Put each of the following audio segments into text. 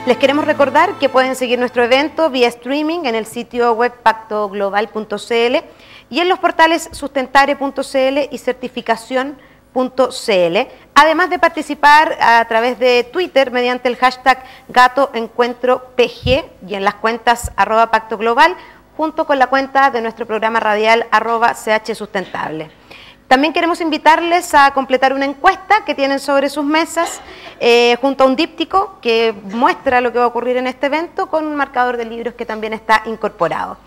Les queremos recordar que pueden seguir nuestro evento vía streaming en el sitio web pactoglobal.cl y en los portales sustentare.cl y certificación.cl, además de participar a través de Twitter mediante el hashtag GatoEncuentroPG y en las cuentas @pactoglobal, junto con la cuenta de nuestro programa radial @CHSustentable. También queremos invitarles a completar una encuesta que tienen sobre sus mesas junto a un díptico que muestra lo que va a ocurrir en este evento con un marcador de libros que también está incorporado.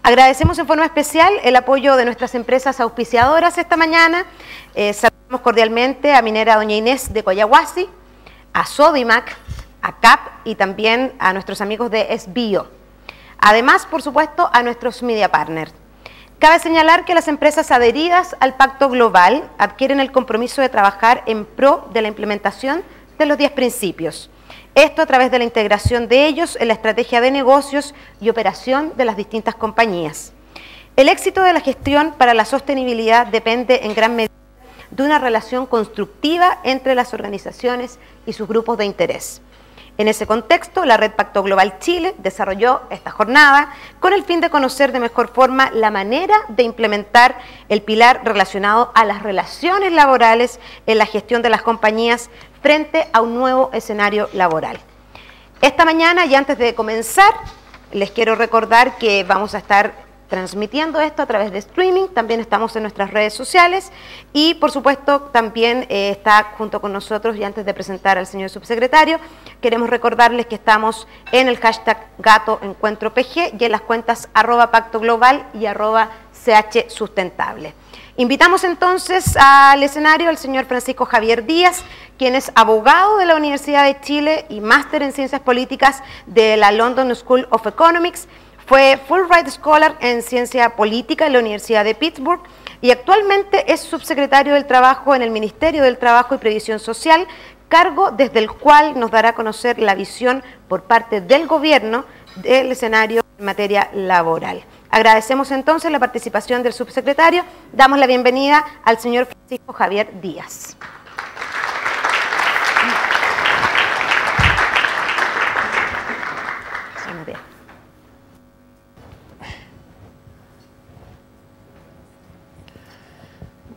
Agradecemos en forma especial el apoyo de nuestras empresas auspiciadoras esta mañana. Saludamos cordialmente a Minera Doña Inés de Coyahuasi, a Sodimac, a CAP y también a nuestros amigos de SBio. Además, por supuesto, a nuestros media partners. Cabe señalar que las empresas adheridas al Pacto Global adquieren el compromiso de trabajar en pro de la implementación de los 10 principios. Esto a través de la integración de ellos en la estrategia de negocios y operación de las distintas compañías. El éxito de la gestión para la sostenibilidad depende en gran medida de una relación constructiva entre las organizaciones y sus grupos de interés. En ese contexto, la Red Pacto Global Chile desarrolló esta jornada con el fin de conocer de mejor forma la manera de implementar el pilar relacionado a las relaciones laborales en la gestión de las compañías frente a un nuevo escenario laboral. Esta mañana, y antes de comenzar, les quiero recordar que vamos a estar transmitiendo esto a través de streaming, también estamos en nuestras redes sociales y por supuesto también está junto con nosotros, y antes de presentar al señor subsecretario, queremos recordarles que estamos en el hashtag GatoEncuentroPG y en las cuentas @pactoglobal y @CHSustentable. Invitamos entonces al escenario al señor Francisco Javier Díaz, quien es abogado de la Universidad de Chile y máster en Ciencias Políticas de la London School of Economics. Fue Fulbright Scholar en Ciencia Política en la Universidad de Pittsburgh y actualmente es subsecretario del Trabajo en el Ministerio del Trabajo y Previsión Social, cargo desde el cual nos dará a conocer la visión por parte del gobierno del escenario en materia laboral. Agradecemos entonces la participación del subsecretario. Damos la bienvenida al señor Francisco Javier Díaz.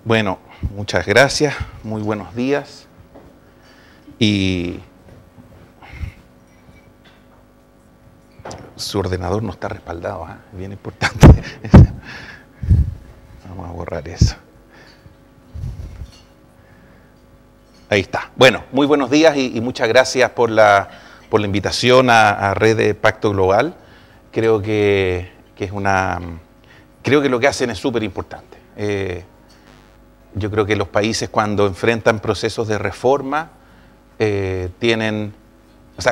Bueno, muchas gracias, muy buenos días. Y su ordenador no está respaldado, ¿eh? Bien importante. Vamos a borrar eso. Ahí está. Bueno, muy buenos días y muchas gracias por la invitación a Red de Pacto Global. Creo que lo que hacen es súper importante. Yo creo que los países, cuando enfrentan procesos de reforma,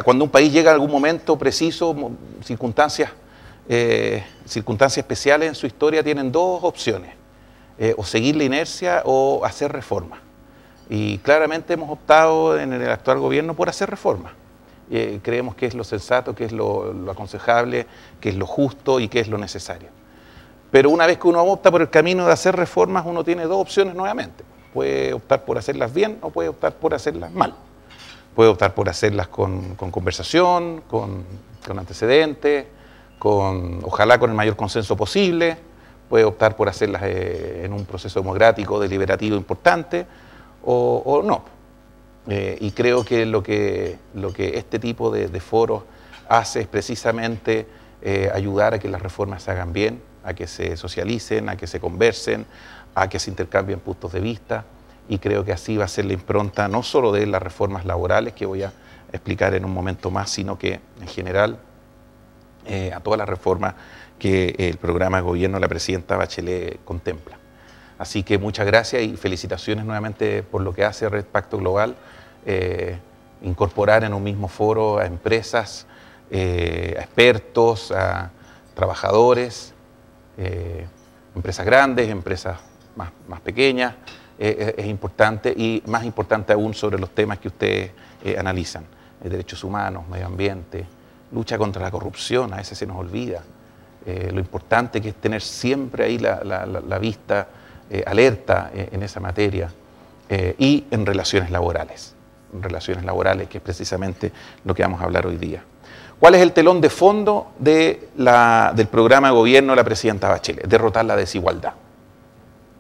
cuando un país llega a algún momento preciso, circunstancias especiales en su historia, tienen dos opciones: o seguir la inercia o hacer reforma. Y claramente hemos optado en el actual gobierno por hacer reforma. Creemos que es lo sensato, que es lo aconsejable, que es lo justo y que es lo necesario. Pero una vez que uno opta por el camino de hacer reformas, uno tiene dos opciones nuevamente. Puede optar por hacerlas bien o puede optar por hacerlas mal. Puede optar por hacerlas con conversación, con antecedentes, ojalá con el mayor consenso posible. Puede optar por hacerlas en un proceso democrático, deliberativo importante, o no. Y creo que lo que este tipo de foros hace es precisamente ayudar a que las reformas se hagan bien, a que se socialicen, a que se conversen, a que se intercambien puntos de vista, y creo que así va a ser la impronta no solo de las reformas laborales, que voy a explicar en un momento más, sino que en general a todas las reformas que el programa de gobierno de la presidenta Bachelet contempla. Así que muchas gracias y felicitaciones nuevamente por lo que hace Red Pacto Global, incorporar en un mismo foro a empresas, a expertos, a trabajadores, empresas grandes, empresas más pequeñas, es importante, y más importante aún sobre los temas que ustedes analizan: derechos humanos, medio ambiente, lucha contra la corrupción. A veces se nos olvida lo importante que es tener siempre ahí la vista alerta en esa materia, y en relaciones laborales. relaciones laborales, que es precisamente lo que vamos a hablar hoy día. ¿Cuál es el telón de fondo del programa de gobierno de la presidenta Bachelet? Derrotar la desigualdad.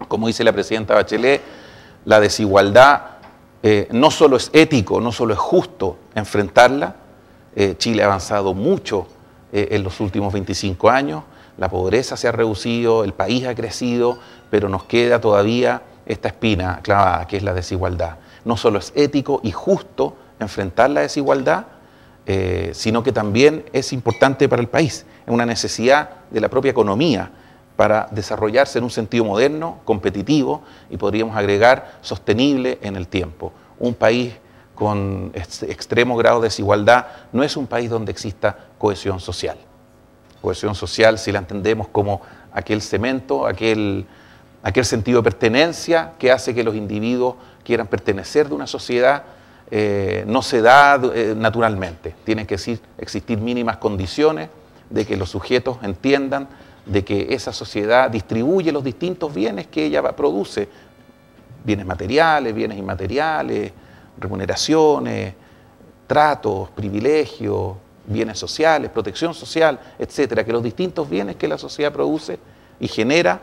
Como dice la presidenta Bachelet, la desigualdad no solo es ético, no solo es justo enfrentarla. Chile ha avanzado mucho en los últimos 25 años, la pobreza se ha reducido, el país ha crecido, pero nos queda todavía esta espina clavada, que es la desigualdad. No solo es ético y justo enfrentar la desigualdad, sino que también es importante para el país, es una necesidad de la propia economía para desarrollarse en un sentido moderno, competitivo y podríamos agregar sostenible en el tiempo. Un país con extremo grado de desigualdad no es un país donde exista cohesión social. Cohesión social, si la entendemos como aquel cemento, aquel sentido de pertenencia que hace que los individuos quieran pertenecer de una sociedad, no se da naturalmente. Tienen que existir mínimas condiciones de que los sujetos entiendan de que esa sociedad distribuye los distintos bienes que ella produce, bienes materiales, bienes inmateriales, remuneraciones, tratos, privilegios, bienes sociales, protección social, etcétera, que los distintos bienes que la sociedad produce y genera,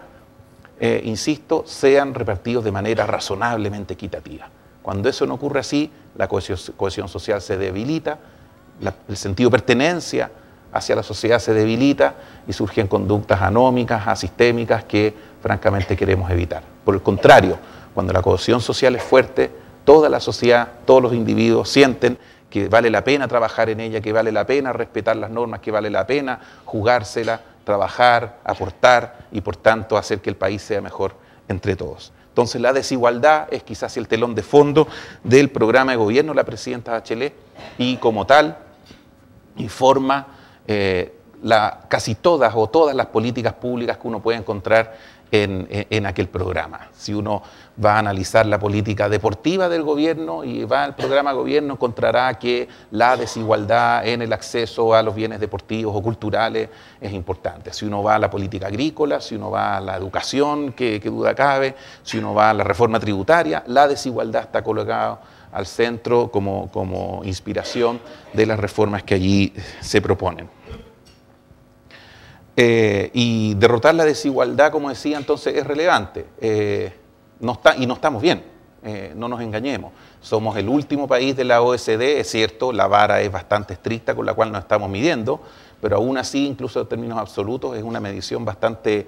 insisto, sean repartidos de manera razonablemente equitativa. Cuando eso no ocurre así, la cohesión social se debilita, el sentido de pertenencia hacia la sociedad se debilita y surgen conductas anómicas, asistémicas que francamente queremos evitar. Por el contrario, cuando la cohesión social es fuerte, toda la sociedad, todos los individuos sienten que vale la pena trabajar en ella, que vale la pena respetar las normas, que vale la pena jugársela, trabajar, aportar y por tanto hacer que el país sea mejor entre todos. Entonces la desigualdad es quizás el telón de fondo del programa de gobierno de la presidenta Bachelet y como tal informa casi todas o todas las políticas públicas que uno puede encontrar en aquel programa. Si uno va a analizar la política deportiva del gobierno y va al programa de gobierno, encontrará que la desigualdad en el acceso a los bienes deportivos o culturales es importante. Si uno va a la política agrícola, si uno va a la educación, que duda cabe, si uno va a la reforma tributaria, la desigualdad está colocada al centro como inspiración de las reformas que allí se proponen. Y derrotar la desigualdad, como decía, entonces es relevante. Y no estamos bien, no nos engañemos. Somos el último país de la OECD, es cierto, la vara es bastante estricta con la cual nos estamos midiendo, pero aún así, incluso en términos absolutos, es una medición bastante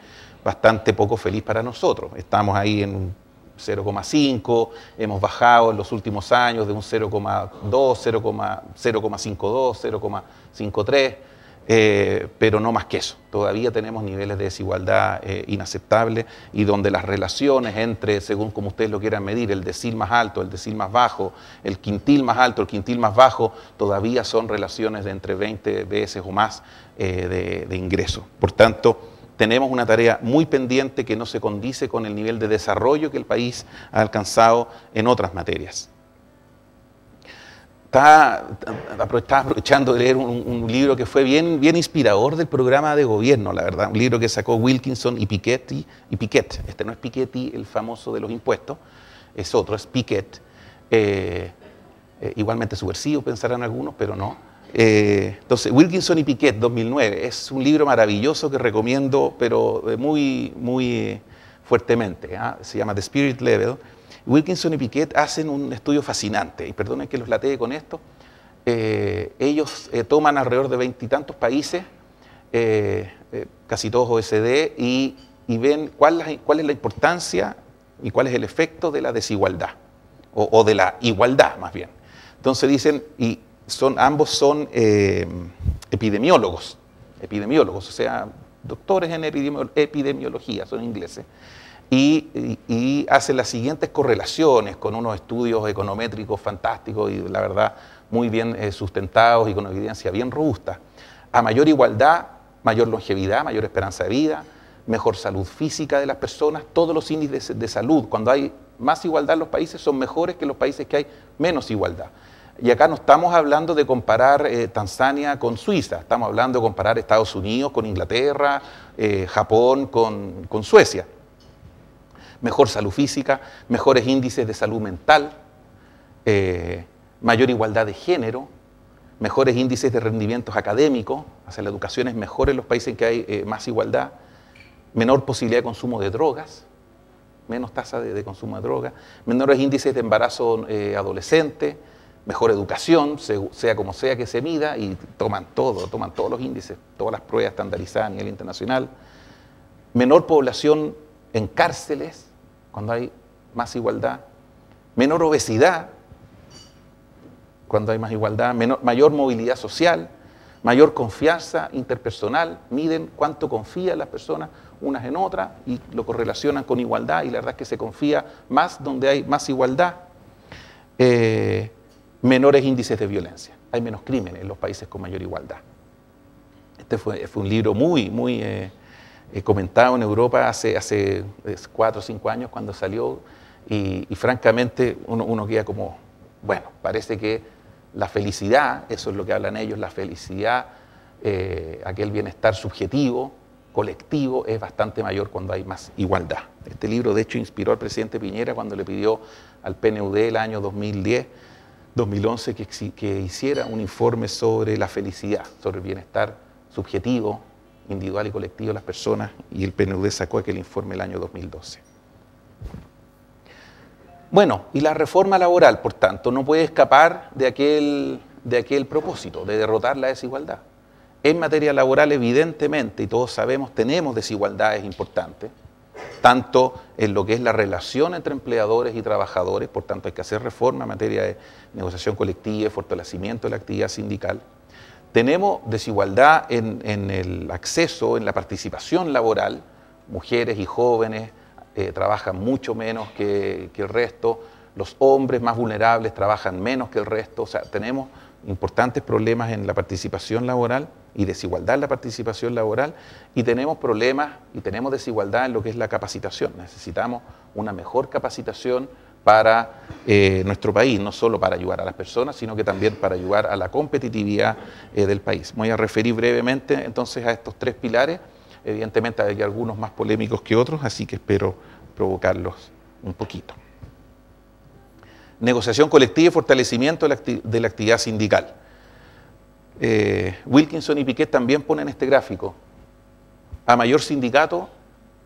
poco feliz para nosotros. Estamos ahí en un 0,5, hemos bajado en los últimos años de un 0,2, 0,52, 0,53, pero no más que eso. Todavía tenemos niveles de desigualdad inaceptables y donde las relaciones entre, según como ustedes lo quieran medir, el decil más alto, el decil más bajo, el quintil más alto, el quintil más bajo, todavía son relaciones de entre 20 veces o más de ingreso. Por tanto, tenemos una tarea muy pendiente que no se condice con el nivel de desarrollo que el país ha alcanzado en otras materias. Estaba aprovechando de leer un libro que fue bien inspirador del programa de gobierno, la verdad, un libro que sacó Wilkinson y Piketty. Este no es Piketty, el famoso de los impuestos, es otro, es Piquet. Igualmente subversivo, pensarán algunos, pero no. Entonces, Wilkinson y Piquet, 2009, es un libro maravilloso que recomiendo, pero muy fuertemente. Se llama The Spirit Level. Wilkinson y Piquet hacen un estudio fascinante, y perdonen que los latee con esto. Ellos toman alrededor de 20 y tantos países, casi todos OECD, y ven cuál es la importancia y cuál es el efecto de la desigualdad, o de la igualdad más bien. Entonces dicen, y ambos son epidemiólogos, o sea, doctores en epidemiología, son ingleses. Y hacen las siguientes correlaciones con unos estudios econométricos fantásticos y la verdad muy bien sustentados y con evidencia bien robusta. A mayor igualdad, mayor longevidad, mayor esperanza de vida, mejor salud física de las personas, todos los índices de salud, cuando hay más igualdad en los países, son mejores que en los países que hay menos igualdad. Y acá no estamos hablando de comparar Tanzania con Suiza, estamos hablando de comparar Estados Unidos con Inglaterra, Japón con Suecia. Mejor salud física, mejores índices de salud mental, mayor igualdad de género, mejores índices de rendimientos académicos, o sea, la educación es mejor en los países en que hay más igualdad, menor posibilidad de consumo de drogas, menos tasa de consumo de drogas, menores índices de embarazo adolescente, mejor educación, sea como sea que se mida, y toman todos los índices, todas las pruebas estandarizadas a nivel internacional, menor población en cárceles, cuando hay más igualdad, menor obesidad, cuando hay más igualdad, mayor movilidad social, mayor confianza interpersonal, miden cuánto confían las personas unas en otras y lo correlacionan con igualdad, y la verdad es que se confía más donde hay más igualdad. Menores índices de violencia, hay menos crímenes en los países con mayor igualdad. Este fue un libro muy comentado en Europa hace 4 o 5 años cuando salió, y francamente uno queda como, bueno, parece que la felicidad, eso es lo que hablan ellos, la felicidad, aquel bienestar subjetivo, colectivo, es bastante mayor cuando hay más igualdad. Este libro, de hecho, inspiró al presidente Piñera cuando le pidió al PNUD el año 2011 que hiciera un informe sobre la felicidad, sobre el bienestar subjetivo, individual y colectivo de las personas, y el PNUD sacó aquel informe el año 2012. Bueno, y la reforma laboral, por tanto, no puede escapar de aquel propósito, de derrotar la desigualdad. En materia laboral, evidentemente, y todos sabemos, tenemos desigualdades importantes, tanto en lo que es la relación entre empleadores y trabajadores, por tanto hay que hacer reforma en materia de negociación colectiva y fortalecimiento de la actividad sindical. Tenemos desigualdad en el acceso, en la participación laboral, mujeres y jóvenes trabajan mucho menos que el resto, los hombres más vulnerables trabajan menos que el resto, o sea, tenemos importantes problemas en la participación laboral y desigualdad en la participación laboral, y tenemos problemas y tenemos desigualdad en lo que es la capacitación. Necesitamos una mejor capacitación para nuestro país, no solo para ayudar a las personas, sino que también para ayudar a la competitividad del país. Me voy a referir brevemente entonces a estos 3 pilares. Evidentemente hay algunos más polémicos que otros, así que espero provocarlos un poquito. Negociación colectiva y fortalecimiento de la actividad sindical. Wilkinson y Piquet también ponen este gráfico. A mayor sindicato,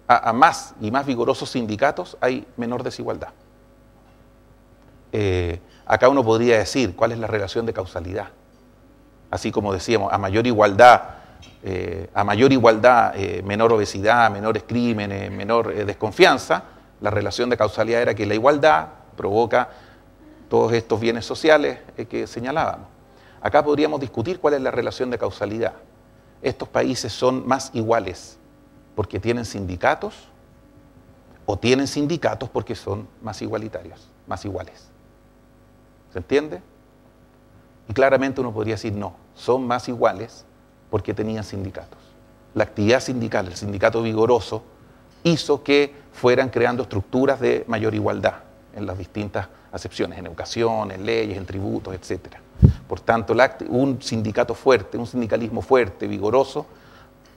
a más y más vigorosos sindicatos, hay menor desigualdad. Acá uno podría decir cuál es la relación de causalidad. Así como decíamos, a mayor igualdad, menor obesidad, menores crímenes, menor desconfianza, la relación de causalidad era que la igualdad provoca todos estos bienes sociales que señalábamos. Acá podríamos discutir cuál es la relación de causalidad. Estos países son más iguales porque tienen sindicatos, o tienen sindicatos porque son más igualitarios, más iguales. ¿Se entiende? Y claramente uno podría decir no, son más iguales porque tenían sindicatos. La actividad sindical, el sindicato vigoroso, hizo que fueran creando estructuras de mayor igualdad en las distintas acepciones, en educación, en leyes, en tributos, etc. Por tanto, un sindicato fuerte, un sindicalismo fuerte, vigoroso,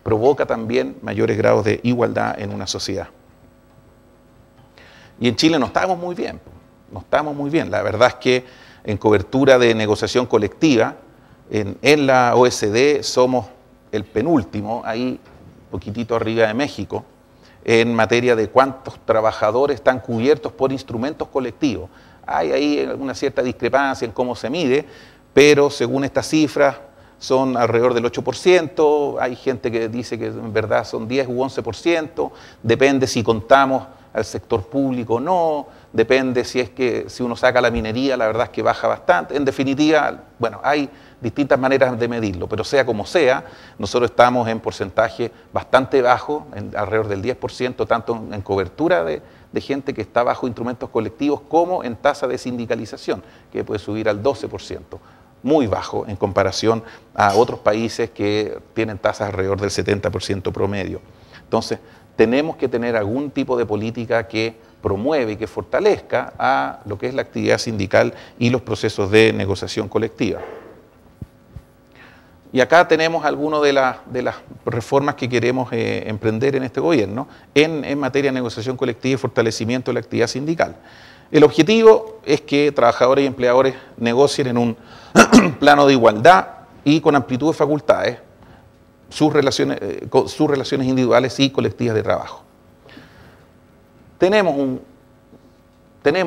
provoca también mayores grados de igualdad en una sociedad. Y en Chile no estamos muy bien, no estamos muy bien. La verdad es que en cobertura de negociación colectiva, en la OECD somos el penúltimo, ahí poquitito arriba de México, en materia de cuántos trabajadores están cubiertos por instrumentos colectivos. Hay ahí una cierta discrepancia en cómo se mide, pero según estas cifras son alrededor del 8%, hay gente que dice que en verdad son 10 u 11%, depende si contamos al sector público o no, depende si uno saca la minería, la verdad es que baja bastante. En definitiva, bueno, hay distintas maneras de medirlo, pero sea como sea, nosotros estamos en porcentaje bastante bajo, alrededor del 10%, tanto en cobertura de gente que está bajo instrumentos colectivos como en tasa de sindicalización, que puede subir al 12%, muy bajo en comparación a otros países que tienen tasas alrededor del 70% promedio. Entonces, tenemos que tener algún tipo de política que promueve y que fortalezca a lo que es la actividad sindical y los procesos de negociación colectiva. Y acá tenemos algunas de las reformas que queremos emprender en este gobierno en materia de negociación colectiva y fortalecimiento de la actividad sindical. El objetivo es que trabajadores y empleadores negocien en un plano de igualdad y con amplitud de facultades sus relaciones individuales y colectivas de trabajo. Tenemos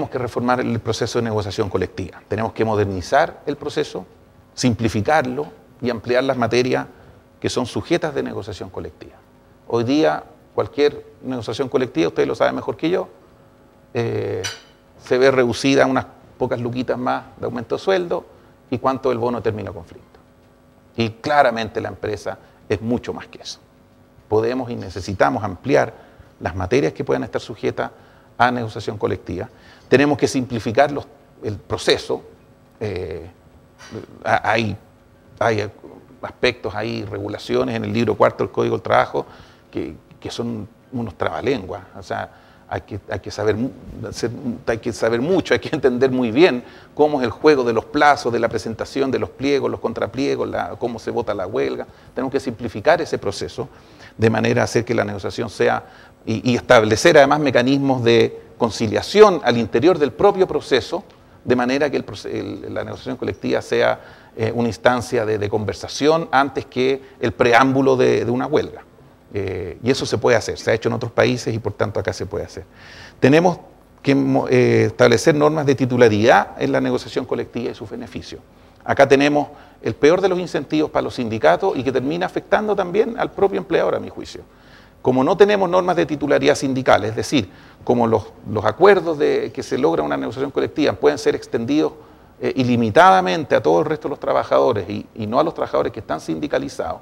que reformar el proceso de negociación colectiva, tenemos que modernizar el proceso, simplificarlo y ampliar las materias que son sujetas de negociación colectiva. Hoy día, cualquier negociación colectiva, ustedes lo saben mejor que yo, se ve reducida a unas pocas luquitas más de aumento de sueldo y cuánto el bono de término de conflicto. Y claramente la empresa es mucho más que eso. Podemos y necesitamos ampliar las materias que puedan estar sujetas a negociación colectiva. Tenemos que simplificar el proceso. Hay aspectos, hay regulaciones en el libro cuarto del Código del Trabajo que son unos trabalenguas. O sea, hay que saber mucho, hay que entender muy bien cómo es el juego de los plazos, de la presentación de los pliegos, los contrapliegos, cómo se vota la huelga. Tenemos que simplificar ese proceso de manera a hacer que la negociación sea y establecer además mecanismos de conciliación al interior del propio proceso, de manera que la negociación colectiva sea una instancia de conversación antes que el preámbulo de una huelga. Y eso se puede hacer, se ha hecho en otros países y por tanto acá se puede hacer. Tenemos que establecer normas de titularidad en la negociación colectiva y sus beneficios. Acá tenemos el peor de los incentivos para los sindicatos y que termina afectando también al propio empleador, a mi juicio. Como no tenemos normas de titularidad sindical, es decir, como los acuerdos que se logra en una negociación colectiva pueden ser extendidos ilimitadamente a todo el resto de los trabajadores y no a los trabajadores que están sindicalizados,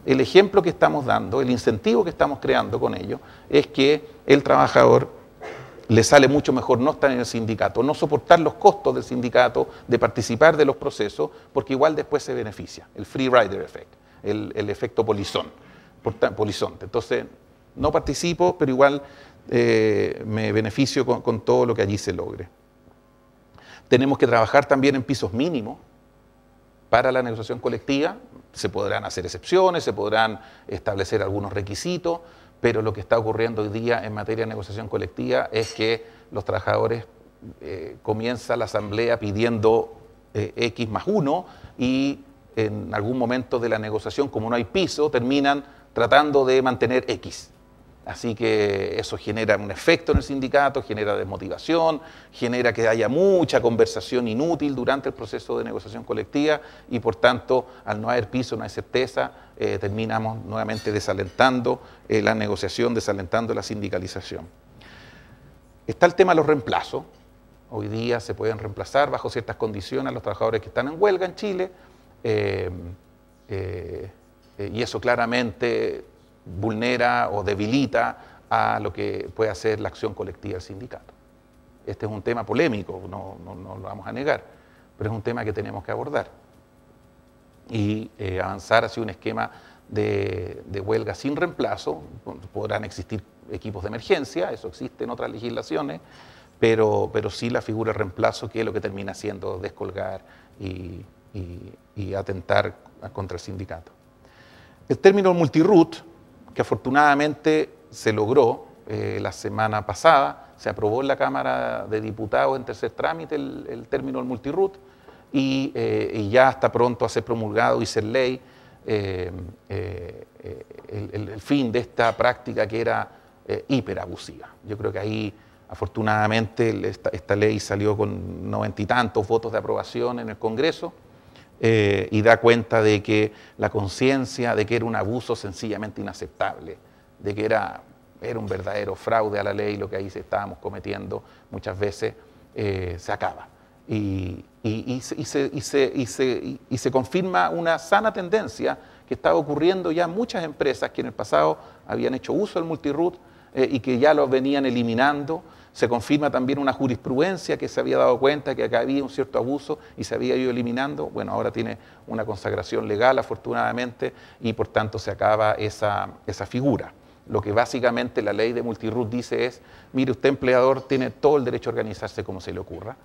el ejemplo que estamos dando, el incentivo que estamos creando con ello, es que el trabajador le sale mucho mejor no estar en el sindicato, no soportar los costos del sindicato, de participar de los procesos, porque igual después se beneficia, el free rider effect, el efecto polizonte. Entonces, no participo, pero igual me beneficio con todo lo que allí se logre. Tenemos que trabajar también en pisos mínimos para la negociación colectiva. Se podrán hacer excepciones, se podrán establecer algunos requisitos, pero lo que está ocurriendo hoy día en materia de negociación colectiva es que los trabajadores comienza la asamblea pidiendo X más 1 y en algún momento de la negociación, como no hay piso, terminan tratando de mantener X. Así que eso genera un efecto en el sindicato, genera desmotivación, genera que haya mucha conversación inútil durante el proceso de negociación colectiva y por tanto, al no haber piso, no hay certeza, terminamos nuevamente desalentando la negociación, desalentando la sindicalización. Está el tema de los reemplazos. Hoy día se pueden reemplazar bajo ciertas condiciones a los trabajadores que están en huelga en Chile y eso claramente vulnera o debilita a lo que puede hacer la acción colectiva del sindicato. Este es un tema polémico, no lo vamos a negar, pero es un tema que tenemos que abordar y avanzar hacia un esquema de huelga sin reemplazo. Podrán existir equipos de emergencia, eso existe en otras legislaciones, pero sí la figura de reemplazo, que es lo que termina haciendo descolgar y atentar contra el sindicato. El término multiroot, que afortunadamente se logró la semana pasada, se aprobó en la Cámara de Diputados en tercer trámite el término del multiroot y ya está pronto a ser promulgado y ser ley el fin de esta práctica que era hiperabusiva. Yo creo que ahí afortunadamente esta ley salió con 90 y tantos votos de aprobación en el Congreso. Y da cuenta de que la conciencia de que era un abuso sencillamente inaceptable, de que era un verdadero fraude a la ley lo que ahí estábamos cometiendo, muchas veces se acaba. Y se confirma una sana tendencia que estaba ocurriendo ya en muchas empresas que en el pasado habían hecho uso del multiroot y que ya lo venían eliminando. Se confirma también una jurisprudencia que se había dado cuenta que acá había un cierto abuso y se había ido eliminando. Bueno, ahora tiene una consagración legal, afortunadamente, y por tanto se acaba esa figura. Lo que básicamente la ley de multiroot dice es, mire, usted empleador tiene todo el derecho a organizarse como se le ocurra,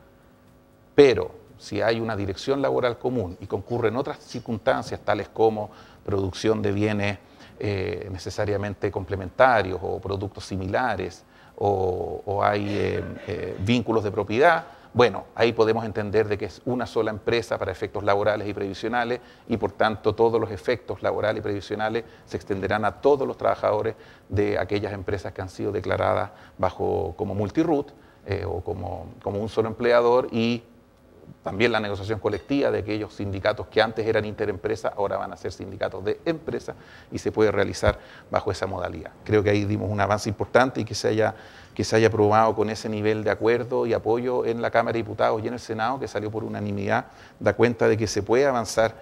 pero si hay una dirección laboral común y concurren otras circunstancias, tales como producción de bienes necesariamente complementarios o productos similares o hay vínculos de propiedad, bueno, ahí podemos entender de que es una sola empresa para efectos laborales y previsionales y por tanto todos los efectos laborales y previsionales se extenderán a todos los trabajadores de aquellas empresas que han sido declaradas como multiroot o como un solo empleador, y también la negociación colectiva de aquellos sindicatos que antes eran interempresas, ahora van a ser sindicatos de empresa y se puede realizar bajo esa modalidad. Creo que ahí dimos un avance importante y que se haya aprobado con ese nivel de acuerdo y apoyo en la Cámara de Diputados y en el Senado, que salió por unanimidad, da cuenta de que se puede avanzar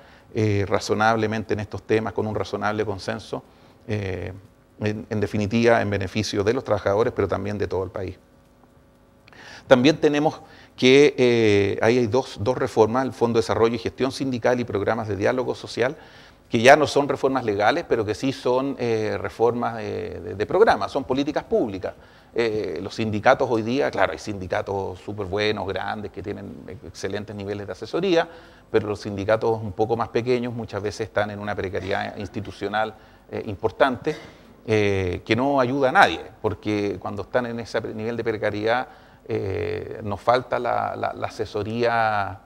razonablemente en estos temas con un razonable consenso, en definitiva en beneficio de los trabajadores, pero también de todo el país. También tenemos que ahí hay dos reformas, el Fondo de Desarrollo y Gestión Sindical y programas de diálogo social, que ya no son reformas legales, pero que sí son reformas de programas, son políticas públicas. Los sindicatos hoy día, claro, hay sindicatos súper buenos, grandes, que tienen excelentes niveles de asesoría, pero los sindicatos un poco más pequeños muchas veces están en una precariedad institucional importante, que no ayuda a nadie, porque cuando están en ese nivel de precariedad, nos falta la asesoría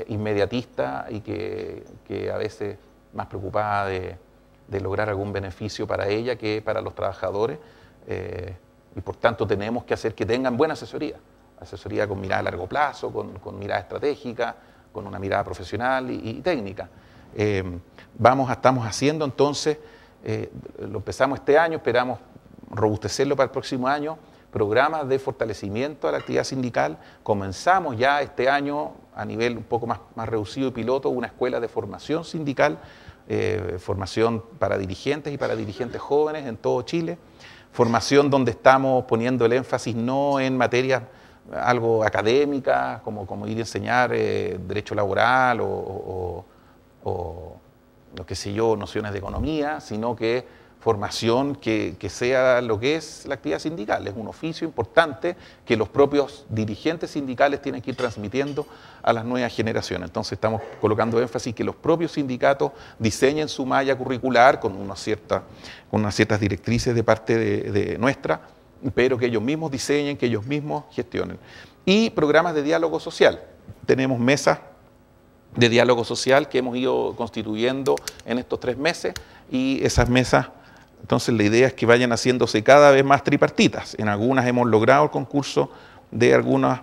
inmediatista y que a veces más preocupada de lograr algún beneficio para ella que para los trabajadores, y por tanto tenemos que hacer que tengan buena asesoría con mirada a largo plazo, con mirada estratégica, con una mirada profesional y técnica. Estamos haciendo entonces, lo empezamos este año, esperamos robustecerlo para el próximo año, programas de fortalecimiento a la actividad sindical. Comenzamos ya este año a nivel un poco más reducido y piloto una escuela de formación sindical, formación para dirigentes y para dirigentes jóvenes en todo Chile, formación donde estamos poniendo el énfasis no en materias algo académicas como ir a enseñar derecho laboral o lo que sé yo, nociones de economía, sino que formación que sea lo que es la actividad sindical. Es un oficio importante que los propios dirigentes sindicales tienen que ir transmitiendo a las nuevas generaciones. Entonces estamos colocando énfasis que los propios sindicatos diseñen su malla curricular con unas ciertas directrices de parte de nuestra, pero que ellos mismos diseñen, que ellos mismos gestionen. Y programas de diálogo social. Tenemos mesas de diálogo social que hemos ido constituyendo en estos 3 meses, y esas mesas, entonces la idea es que vayan haciéndose cada vez más tripartitas. En algunas hemos logrado el concurso de algunas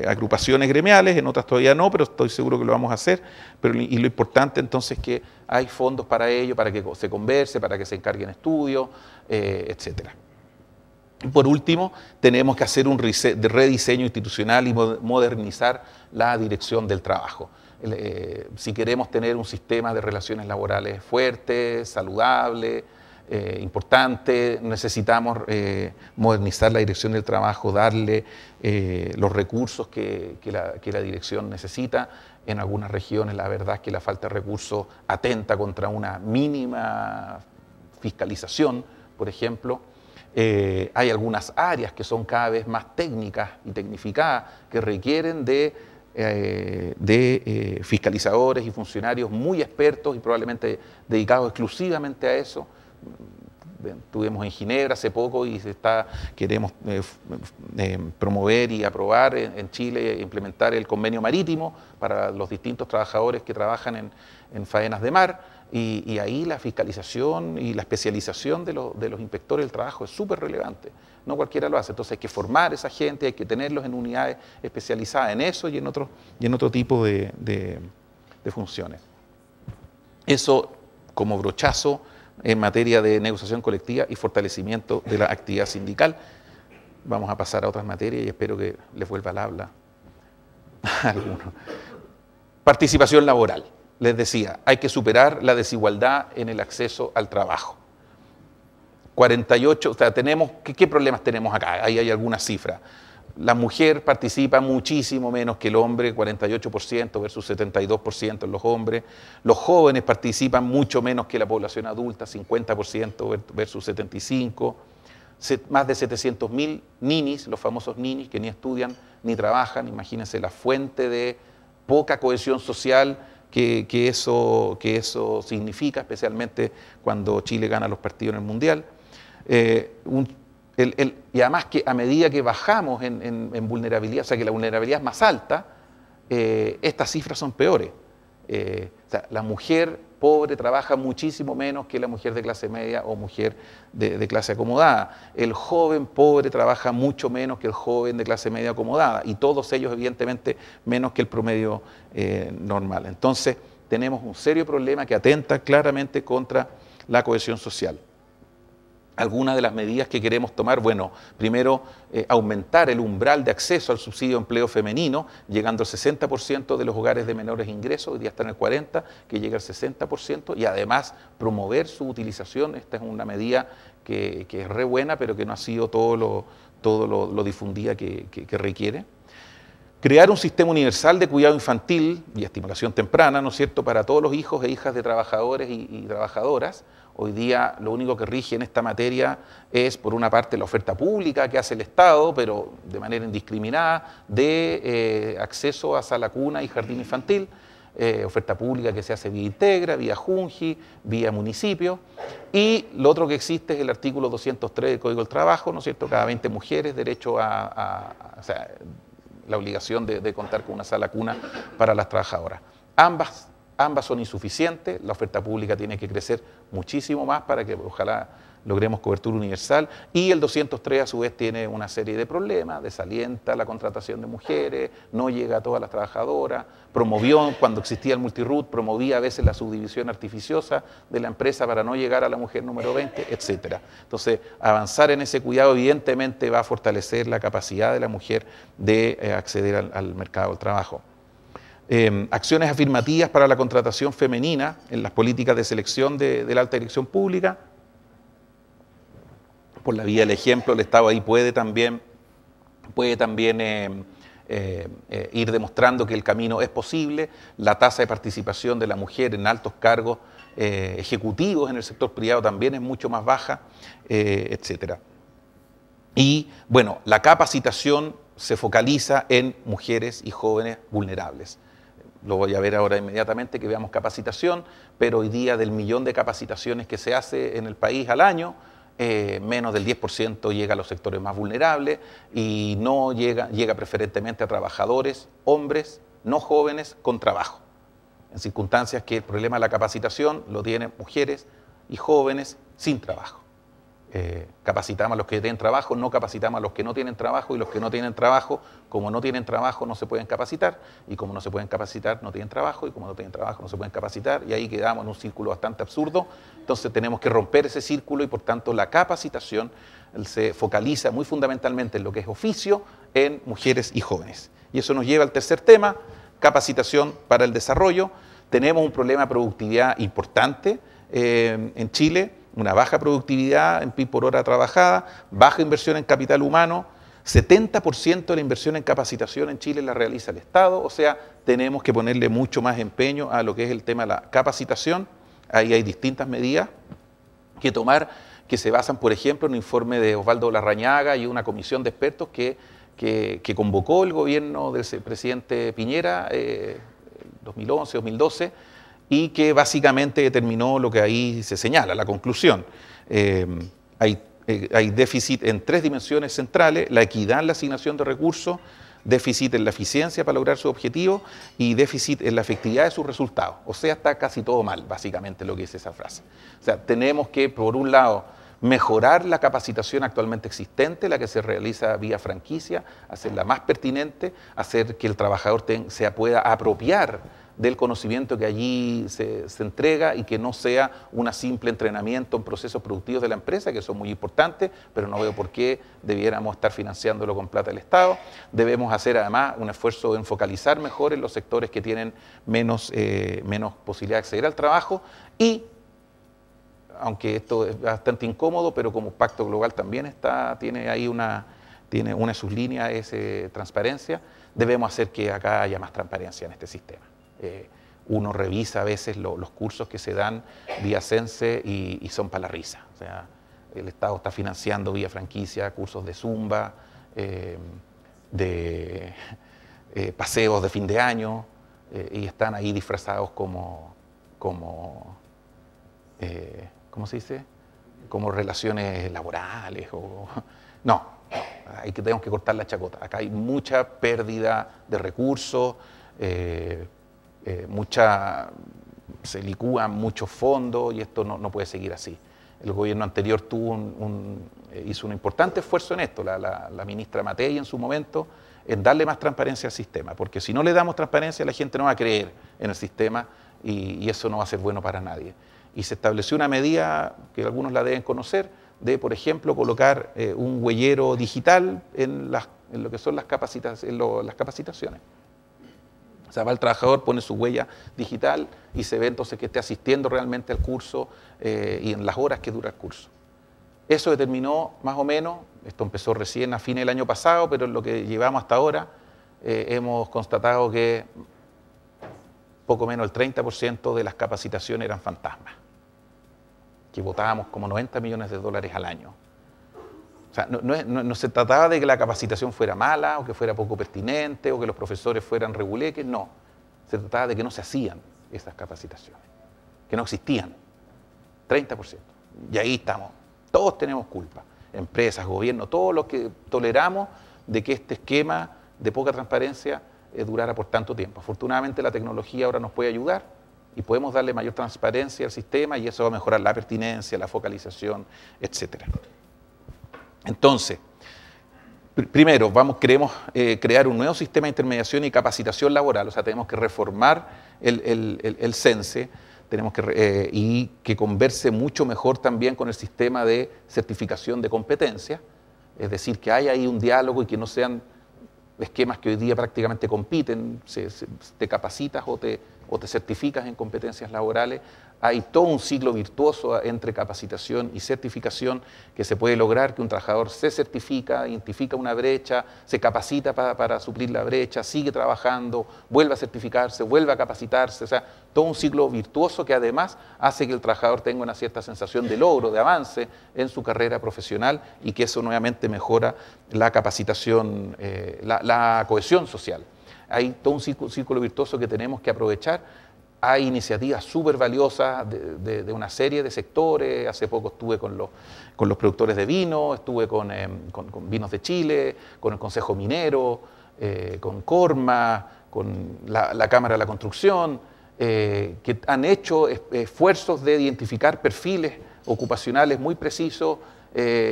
agrupaciones gremiales, en otras todavía no, pero estoy seguro que lo vamos a hacer. Y lo importante entonces es que hay fondos para ello, para que se converse, para que se encarguen estudios, etcétera. Por último, tenemos que hacer un rediseño institucional y modernizar la dirección del trabajo. Si queremos tener un sistema de relaciones laborales fuerte, saludable, importante, necesitamos modernizar la dirección del trabajo, darle los recursos que la dirección necesita. En algunas regiones la verdad es que la falta de recursos atenta contra una mínima fiscalización, por ejemplo. Hay algunas áreas que son cada vez más técnicas y tecnificadas que requieren de fiscalizadores y funcionarios muy expertos y probablemente dedicados exclusivamente a eso. Estuvimos en Ginebra hace poco y queremos promover y aprobar en Chile e implementar el convenio marítimo para los distintos trabajadores que trabajan en faenas de mar. Y ahí la fiscalización y la especialización de los inspectores del trabajo es súper relevante. No cualquiera lo hace. Entonces hay que formar a esa gente, hay que tenerlos en unidades especializadas en eso y en otro tipo de funciones. Eso como brochazo en materia de negociación colectiva y fortalecimiento de la actividad sindical. Vamos a pasar a otras materias y espero que les vuelva el habla a algunos. Participación laboral. Les decía, hay que superar la desigualdad en el acceso al trabajo. 48, o sea, ¿qué problemas tenemos acá? Ahí hay algunas cifras. La mujer participa muchísimo menos que el hombre, 48% versus 72% en los hombres. Los jóvenes participan mucho menos que la población adulta, 50% versus 75%. Más de 700.000 ninis, los famosos ninis, que ni estudian ni trabajan. Imagínense la fuente de poca cohesión social que eso significa, especialmente cuando Chile gana los partidos en el Mundial. Y además que a medida que bajamos en vulnerabilidad, o sea que la vulnerabilidad es más alta, estas cifras son peores. O sea, la mujer pobre trabaja muchísimo menos que la mujer de clase media o mujer de clase acomodada. El joven pobre trabaja mucho menos que el joven de clase media acomodada, y todos ellos evidentemente menos que el promedio normal. Entonces tenemos un serio problema que atenta claramente contra la cohesión social. Algunas de las medidas que queremos tomar, bueno, primero aumentar el umbral de acceso al subsidio de empleo femenino, llegando al 60% de los hogares de menores ingresos, hoy día está en el 40%, que llega al 60%, y además promover su utilización. Esta es una medida que es re buena, pero que no ha sido todo lo difundida que requiere. Crear un sistema universal de cuidado infantil y estimulación temprana, ¿no es cierto?, para todos los hijos e hijas de trabajadores y trabajadoras. Hoy día lo único que rige en esta materia es, por una parte, la oferta pública que hace el Estado, pero de manera indiscriminada, de acceso a sala cuna y jardín infantil, oferta pública que se hace vía Integra, vía Junji, vía municipio. Y lo otro que existe es el artículo 203 del Código del Trabajo, ¿no es cierto?, cada 20 mujeres, derecho o sea, la obligación de contar con una sala cuna para las trabajadoras. Ambas son insuficientes, la oferta pública tiene que crecer muchísimo más para que ojalá logremos cobertura universal, y el 203 a su vez tiene una serie de problemas, desalienta la contratación de mujeres, no llega a todas las trabajadoras, promovió, cuando existía el multiroot, promovía a veces la subdivisión artificiosa de la empresa para no llegar a la mujer número 20, etc. Entonces, avanzar en ese cuidado evidentemente va a fortalecer la capacidad de la mujer de acceder al mercado del trabajo. Acciones afirmativas para la contratación femenina en las políticas de selección de la alta dirección pública. Por la vía del ejemplo, el Estado ahí puede también ir demostrando que el camino es posible. La tasa de participación de la mujer en altos cargos ejecutivos en el sector privado también es mucho más baja, etc. Y bueno, la capacitación se focaliza en mujeres y jóvenes vulnerables. Lo voy a ver ahora inmediatamente, que veamos capacitación, pero hoy día del millón de capacitaciones que se hace en el país al año, menos del 10% llega a los sectores más vulnerables, y no llega preferentemente a trabajadores, hombres, no jóvenes, con trabajo. En circunstancias que el problema de la capacitación lo tienen mujeres y jóvenes sin trabajo. Capacitamos a los que tienen trabajo, no capacitamos a los que no tienen trabajo, y los que no tienen trabajo, como no tienen trabajo, no se pueden capacitar, y como no se pueden capacitar, no tienen trabajo, y como no tienen trabajo, no se pueden capacitar, y ahí quedamos en un círculo bastante absurdo. Entonces tenemos que romper ese círculo, y por tanto la capacitación se focaliza muy fundamentalmente en lo que es oficio, en mujeres y jóvenes. Y eso nos lleva al tercer tema, capacitación para el desarrollo. Tenemos un problema de productividad importante en Chile, una baja productividad en PIB por hora trabajada, baja inversión en capital humano. 70% de la inversión en capacitación en Chile la realiza el Estado, o sea, tenemos que ponerle mucho más empeño a lo que es el tema de la capacitación. Ahí hay distintas medidas que tomar, que se basan, por ejemplo, en un informe de Osvaldo Larrañaga y una comisión de expertos que convocó el gobierno del presidente Piñera 2011-2012, y que básicamente determinó lo que ahí se señala, la conclusión. Hay déficit en tres dimensiones centrales: la equidad en la asignación de recursos, déficit en la eficiencia para lograr su objetivo, y déficit en la efectividad de sus resultados. O sea, está casi todo mal, básicamente, lo que dice esa frase. O sea, tenemos que, por un lado, mejorar la capacitación actualmente existente, la que se realiza vía franquicia, hacerla más pertinente, hacer que el trabajador se pueda apropiar del conocimiento que allí se entrega, y que no sea un simple entrenamiento en procesos productivos de la empresa, que son muy importantes, pero no veo por qué debiéramos estar financiándolo con plata del Estado. Debemos hacer además un esfuerzo en focalizar mejor en los sectores que tienen menos posibilidad de acceder al trabajo, y aunque esto es bastante incómodo, pero como Pacto Global también tiene ahí una de sus líneas es transparencia, debemos hacer que acá haya más transparencia en este sistema. Uno revisa a veces los cursos que se dan vía Cense y son para la risa. O sea, el Estado está financiando vía franquicia cursos de zumba, de paseos de fin de año, y están ahí disfrazados ¿cómo se dice? Como relaciones laborales. No, tenemos que cortar la chacota. Acá hay mucha pérdida de recursos, se licúan muchos fondos y esto no puede seguir así. El gobierno anterior hizo un importante esfuerzo en esto, la ministra Matei en su momento, en darle más transparencia al sistema, porque si no le damos transparencia la gente no va a creer en el sistema y eso no va a ser bueno para nadie. Y se estableció una medida que algunos la deben conocer, de, por ejemplo, colocar un huellero digital en lo que son las capacitaciones. O sea, va el trabajador, pone su huella digital y se ve entonces que esté asistiendo realmente al curso y en las horas que dura el curso. Eso determinó más o menos, esto empezó recién a fines del año pasado, pero en lo que llevamos hasta ahora hemos constatado que poco menos del 30% de las capacitaciones eran fantasmas, que botábamos como 90 millones de dólares al año. O sea, no se trataba de que la capacitación fuera mala o que fuera poco pertinente o que los profesores fueran reguleques, no. Se trataba de que no se hacían esas capacitaciones, que no existían. 30%. Y ahí estamos. Todos tenemos culpa. Empresas, gobierno, todos los que toleramos de que este esquema de poca transparencia durara por tanto tiempo. Afortunadamente la tecnología ahora nos puede ayudar y podemos darle mayor transparencia al sistema y eso va a mejorar la pertinencia, la focalización, etcétera. Entonces, primero, queremos crear un nuevo sistema de intermediación y capacitación laboral, o sea, tenemos que reformar el CENSE, y que converse mucho mejor también con el sistema de certificación de competencia, es decir, que haya ahí un diálogo y que no sean esquemas que hoy día prácticamente compiten, te capacitas o te certificas en competencias laborales. Hay todo un ciclo virtuoso entre capacitación y certificación que se puede lograr, que un trabajador se certifica, identifica una brecha, se capacita para suplir la brecha, sigue trabajando, vuelve a certificarse, vuelve a capacitarse, o sea, todo un ciclo virtuoso que además hace que el trabajador tenga una cierta sensación de logro, de avance en su carrera profesional y que eso nuevamente mejora la capacitación, la cohesión social. Hay todo un círculo virtuoso que tenemos que aprovechar. Hay iniciativas súper valiosas de una serie de sectores. Hace poco estuve con los productores de vino, estuve con Vinos de Chile, con el Consejo Minero, con Corma, con la Cámara de la Construcción, que han hecho esfuerzos de identificar perfiles ocupacionales muy precisos.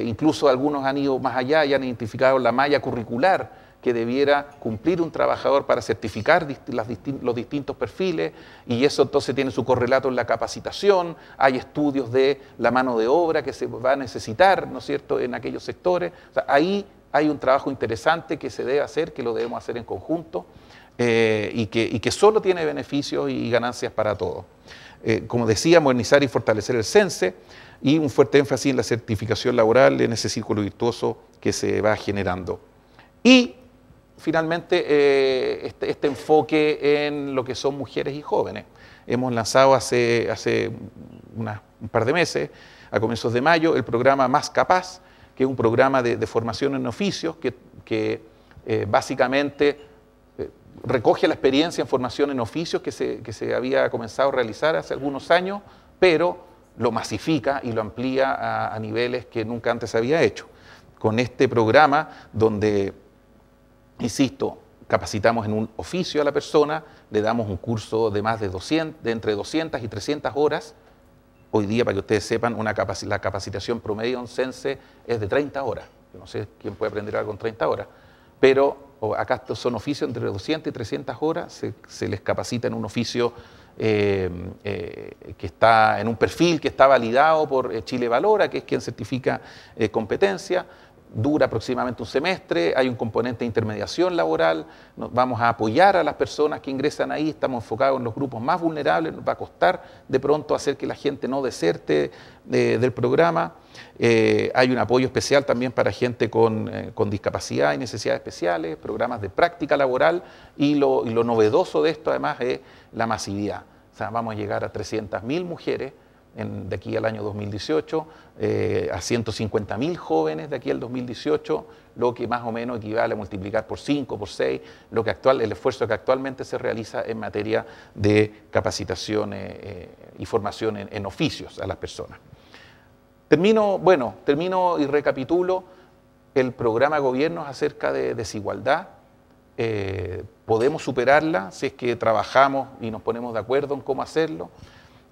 Incluso algunos han ido más allá y han identificado la malla curricular que debiera cumplir un trabajador para certificar los distintos perfiles, y eso entonces tiene su correlato en la capacitación. Hay estudios de la mano de obra que se va a necesitar, ¿no es cierto?, en aquellos sectores. O sea, ahí hay un trabajo interesante que se debe hacer, que lo debemos hacer en conjunto, y que solo tiene beneficios y ganancias para todos. Como decía, modernizar y fortalecer el CENSE, y un fuerte énfasis en la certificación laboral, en ese círculo virtuoso que se va generando. Y finalmente, este enfoque en lo que son mujeres y jóvenes. Hemos lanzado hace un par de meses, a comienzos de mayo, el programa Más Capaz, que es un programa de formación en oficios que básicamente recoge la experiencia en formación en oficios que se había comenzado a realizar hace algunos años, pero lo masifica y lo amplía a niveles que nunca antes había hecho. Con este programa, donde, insisto, capacitamos en un oficio a la persona, le damos un curso de más de entre 200 y 300 horas. Hoy día, para que ustedes sepan, la capacitación promedio en CENSE es de 30 horas. Yo no sé quién puede aprender algo en 30 horas, pero acá estos son oficios entre 200 y 300 horas, se les capacita en un oficio que está en un perfil que está validado por Chile Valora, que es quien certifica competencia. Dura aproximadamente un semestre, hay un componente de intermediación laboral, vamos a apoyar a las personas que ingresan ahí, estamos enfocados en los grupos más vulnerables, nos va a costar de pronto hacer que la gente no deserte del programa. Hay un apoyo especial también para gente con discapacidad y necesidades especiales, programas de práctica laboral, y lo novedoso de esto además es la masividad. O sea, vamos a llegar a 300.000 mujeres de aquí al año 2018, a 150.000 jóvenes de aquí al 2018, lo que más o menos equivale a multiplicar por 5, por 6, el esfuerzo que actualmente se realiza en materia de capacitación y formación en oficios a las personas. Termino y recapitulo. El programa de gobierno es acerca de desigualdad. Podemos superarla si es que trabajamos y nos ponemos de acuerdo en cómo hacerlo.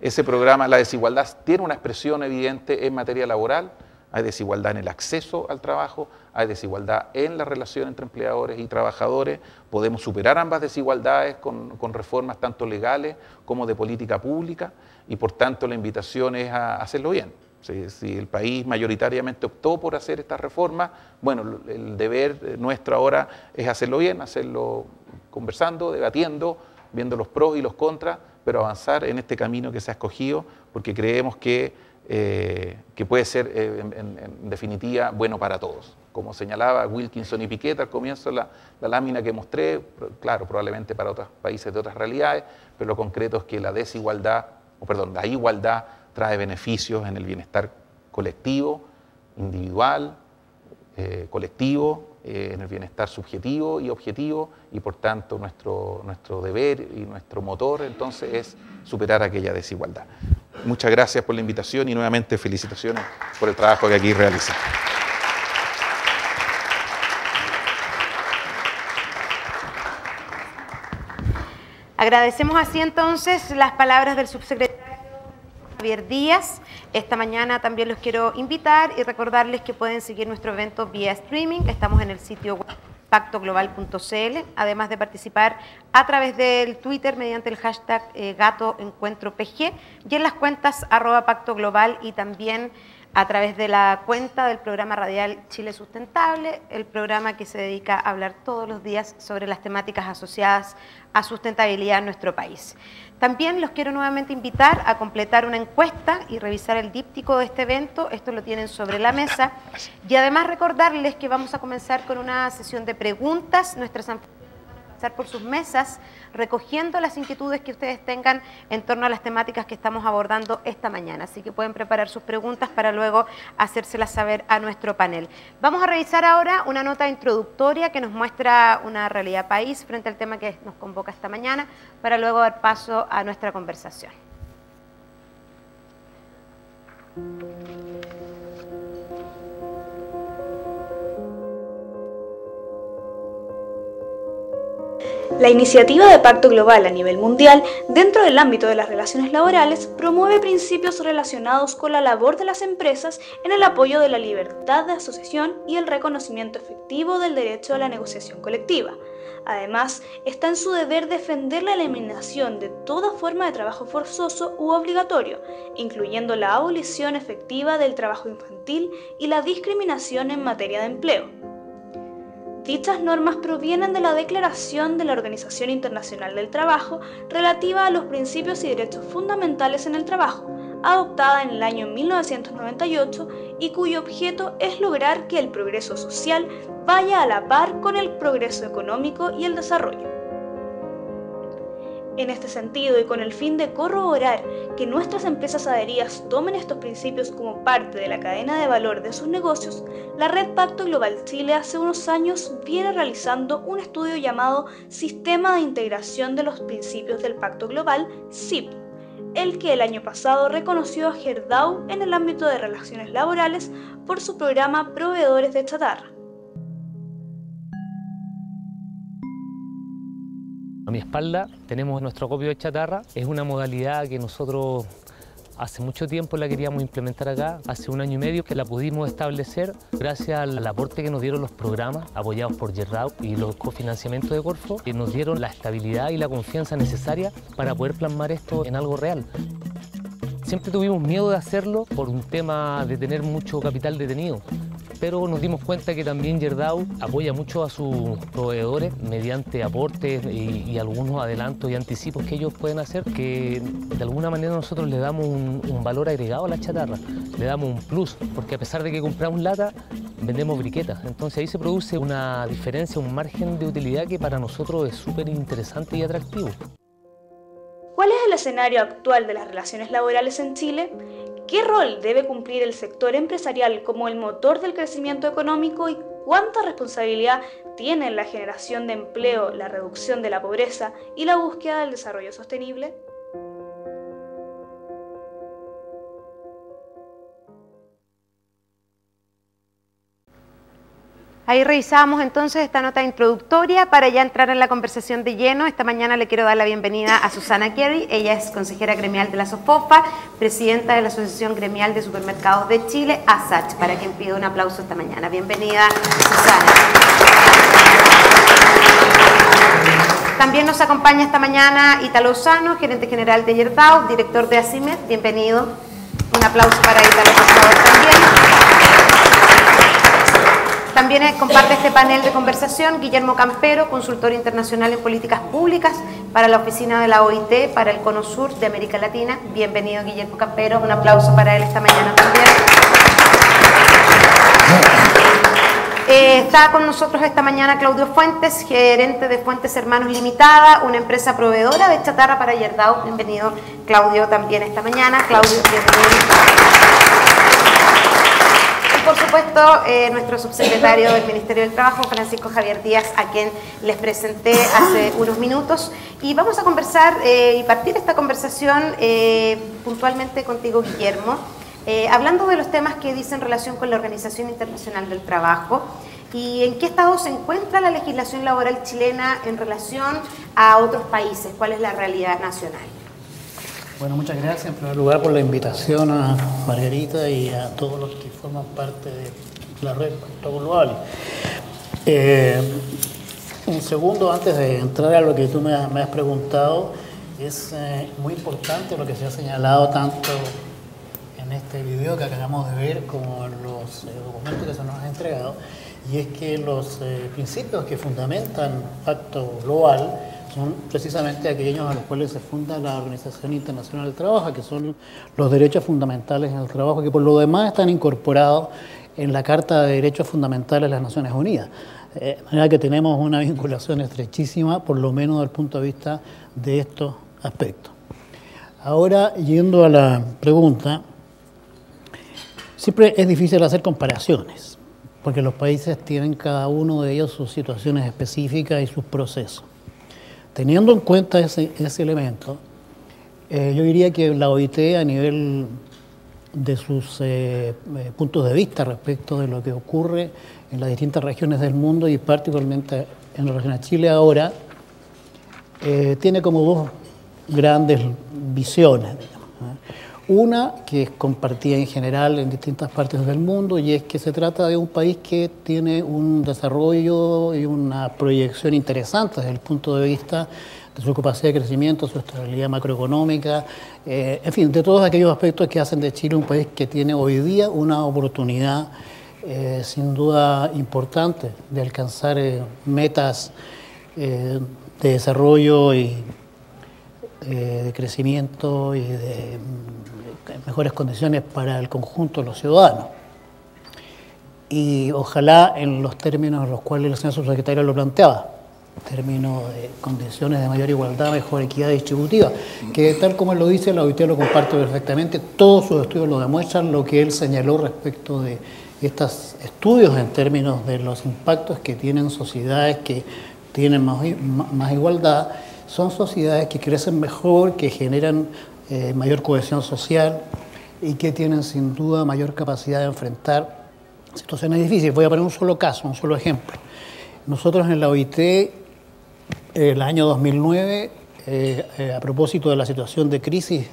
Ese programa, la desigualdad, tiene una expresión evidente en materia laboral. Hay desigualdad en el acceso al trabajo, hay desigualdad en la relación entre empleadores y trabajadores. Podemos superar ambas desigualdades con reformas tanto legales como de política pública, y por tanto la invitación es a hacerlo bien. Si el país mayoritariamente optó por hacer esta reforma, bueno, el deber nuestro ahora es hacerlo bien, hacerlo conversando, debatiendo, viendo los pros y los contras, pero avanzar en este camino que se ha escogido, porque creemos que puede ser, en definitiva, bueno para todos. Como señalaba Wilkinson y Piketty al comienzo de la lámina que mostré, claro, probablemente para otros países de otras realidades, pero lo concreto es que la igualdad trae beneficios en el bienestar colectivo, individual, colectivo, en el bienestar subjetivo y objetivo, y por tanto nuestro deber y nuestro motor entonces es superar aquella desigualdad. Muchas gracias por la invitación y nuevamente felicitaciones por el trabajo que aquí realizan. Agradecemos así entonces las palabras del subsecretario Javier Díaz. Esta mañana también los quiero invitar y recordarles que pueden seguir nuestro evento vía streaming. Estamos en el sitio web pactoglobal.cl, además de participar a través del Twitter mediante el hashtag GatoEncuentroPG y en las cuentas @pactoglobal, y también a través de la cuenta del programa radial Chile Sustentable, el programa que se dedica a hablar todos los días sobre las temáticas asociadas a sustentabilidad en nuestro país. También los quiero nuevamente invitar a completar una encuesta y revisar el díptico de este evento. Esto lo tienen sobre la mesa. Y además recordarles que vamos a comenzar con una sesión de preguntas. Nuestras anfitrionas van a pasar por sus mesas recogiendo las inquietudes que ustedes tengan en torno a las temáticas que estamos abordando esta mañana. Así que pueden preparar sus preguntas para luego hacérselas saber a nuestro panel. Vamos a revisar ahora una nota introductoria que nos muestra una realidad país frente al tema que nos convoca esta mañana, para luego dar paso a nuestra conversación. La iniciativa de Pacto Global a nivel mundial, dentro del ámbito de las relaciones laborales, promueve principios relacionados con la labor de las empresas en el apoyo de la libertad de asociación y el reconocimiento efectivo del derecho a la negociación colectiva. Además, está en su deber defender la eliminación de toda forma de trabajo forzoso u obligatorio, incluyendo la abolición efectiva del trabajo infantil y la discriminación en materia de empleo. Dichas normas provienen de la Declaración de la Organización Internacional del Trabajo relativa a los principios y derechos fundamentales en el trabajo, adoptada en el año 1998 y cuyo objeto es lograr que el progreso social vaya a la par con el progreso económico y el desarrollo. En este sentido, y con el fin de corroborar que nuestras empresas adheridas tomen estos principios como parte de la cadena de valor de sus negocios, la Red Pacto Global Chile hace unos años viene realizando un estudio llamado Sistema de Integración de los Principios del Pacto Global, SIP, el que el año pasado reconoció a Gerdau en el ámbito de relaciones laborales por su programa Proveedores de Chatarra. A mi espalda tenemos nuestro acopio de chatarra. Es una modalidad que nosotros hace mucho tiempo la queríamos implementar acá. Hace 1 año y medio que la pudimos establecer gracias al aporte que nos dieron los programas apoyados por Gerdau y los cofinanciamientos de Corfo, que nos dieron la estabilidad y la confianza necesaria para poder plasmar esto en algo real. Siempre tuvimos miedo de hacerlo por un tema de tener mucho capital detenido, pero nos dimos cuenta que también Gerdau apoya mucho a sus proveedores mediante aportes y algunos adelantos y anticipos que ellos pueden hacer, que de alguna manera nosotros le damos un valor agregado a la chatarra, le damos un plus, porque a pesar de que compramos lata, vendemos briquetas. Entonces ahí se produce una diferencia, un margen de utilidad que para nosotros es súper interesante y atractivo. ¿Cuál es el escenario actual de las relaciones laborales en Chile? ¿Qué rol debe cumplir el sector empresarial como el motor del crecimiento económico y cuánta responsabilidad tiene en la generación de empleo, la reducción de la pobreza y la búsqueda del desarrollo sostenible? Ahí revisamos entonces esta nota introductoria para ya entrar en la conversación de lleno. Esta mañana le quiero dar la bienvenida a Susana Kerry. Ella es consejera gremial de la SOFOFA, presidenta de la Asociación Gremial de Supermercados de Chile, ASACH, para quien pido un aplauso esta mañana. Bienvenida, Susana. También nos acompaña esta mañana Ítalo Lozano, gerente general de Yerdao, director de ACIMED. Bienvenido. Un aplauso para Ítalo, por favor, también. También comparte este panel de conversación Guillermo Campero, consultor internacional en políticas públicas para la oficina de la OIT para el Cono Sur de América Latina. Bienvenido, Guillermo Campero. Un aplauso para él esta mañana también. Está con nosotros esta mañana Claudio Fuentes, gerente de Fuentes Hermanos Limitada, una empresa proveedora de chatarra para Yerdao. Bienvenido, Claudio, también esta mañana. Claudio, bienvenido. Por supuesto, nuestro subsecretario del Ministerio del Trabajo, Francisco Javier Díaz, a quien les presenté hace unos minutos. Y vamos a conversar y partir esta conversación puntualmente contigo, Guillermo, hablando de los temas que dicen relación con la Organización Internacional del Trabajo y en qué estado se encuentra la legislación laboral chilena en relación a otros países, cuál es la realidad nacional. Bueno, muchas gracias en primer lugar por la invitación a Margarita y a todos los que forman parte de la red Pacto Global. Un segundo, antes de entrar a lo que tú me has preguntado, es muy importante lo que se ha señalado tanto en este video que acabamos de ver como en los documentos que se nos han entregado, y es que los principios que fundamentan Pacto Global son precisamente aquellos a los cuales se funda la Organización Internacional del Trabajo, que son los derechos fundamentales en el trabajo, que por lo demás están incorporados en la Carta de Derechos Fundamentales de las Naciones Unidas. De manera que tenemos una vinculación estrechísima, por lo menos desde el punto de vista de estos aspectos. Ahora, yendo a la pregunta, siempre es difícil hacer comparaciones, porque los países tienen cada uno de ellos sus situaciones específicas y sus procesos. Teniendo en cuenta ese elemento, yo diría que la OIT, a nivel de sus puntos de vista respecto de lo que ocurre en las distintas regiones del mundo y particularmente en la región de Chile ahora, tiene como dos grandes visiones, digamos. Una que es compartida en general en distintas partes del mundo, y es que se trata de un país que tiene un desarrollo y una proyección interesante desde el punto de vista de su capacidad de crecimiento, su estabilidad macroeconómica, en fin, de todos aquellos aspectos que hacen de Chile un país que tiene hoy día una oportunidad sin duda importante de alcanzar metas de desarrollo y de crecimiento y de mejores condiciones para el conjunto de los ciudadanos. Y ojalá en los términos en los cuales el señor subsecretario lo planteaba, en términos de condiciones de mayor igualdad, mejor equidad distributiva, que tal como él lo dice, la OIT lo comparte perfectamente, todos sus estudios lo demuestran, lo que él señaló respecto de estos estudios en términos de los impactos que tienen sociedades que tienen más igualdad, son sociedades que crecen mejor, que generan mayor cohesión social y que tienen sin duda mayor capacidad de enfrentar situaciones difíciles. Voy a poner un solo caso, un solo ejemplo. Nosotros en la OIT, el año 2009, a propósito de la situación de crisis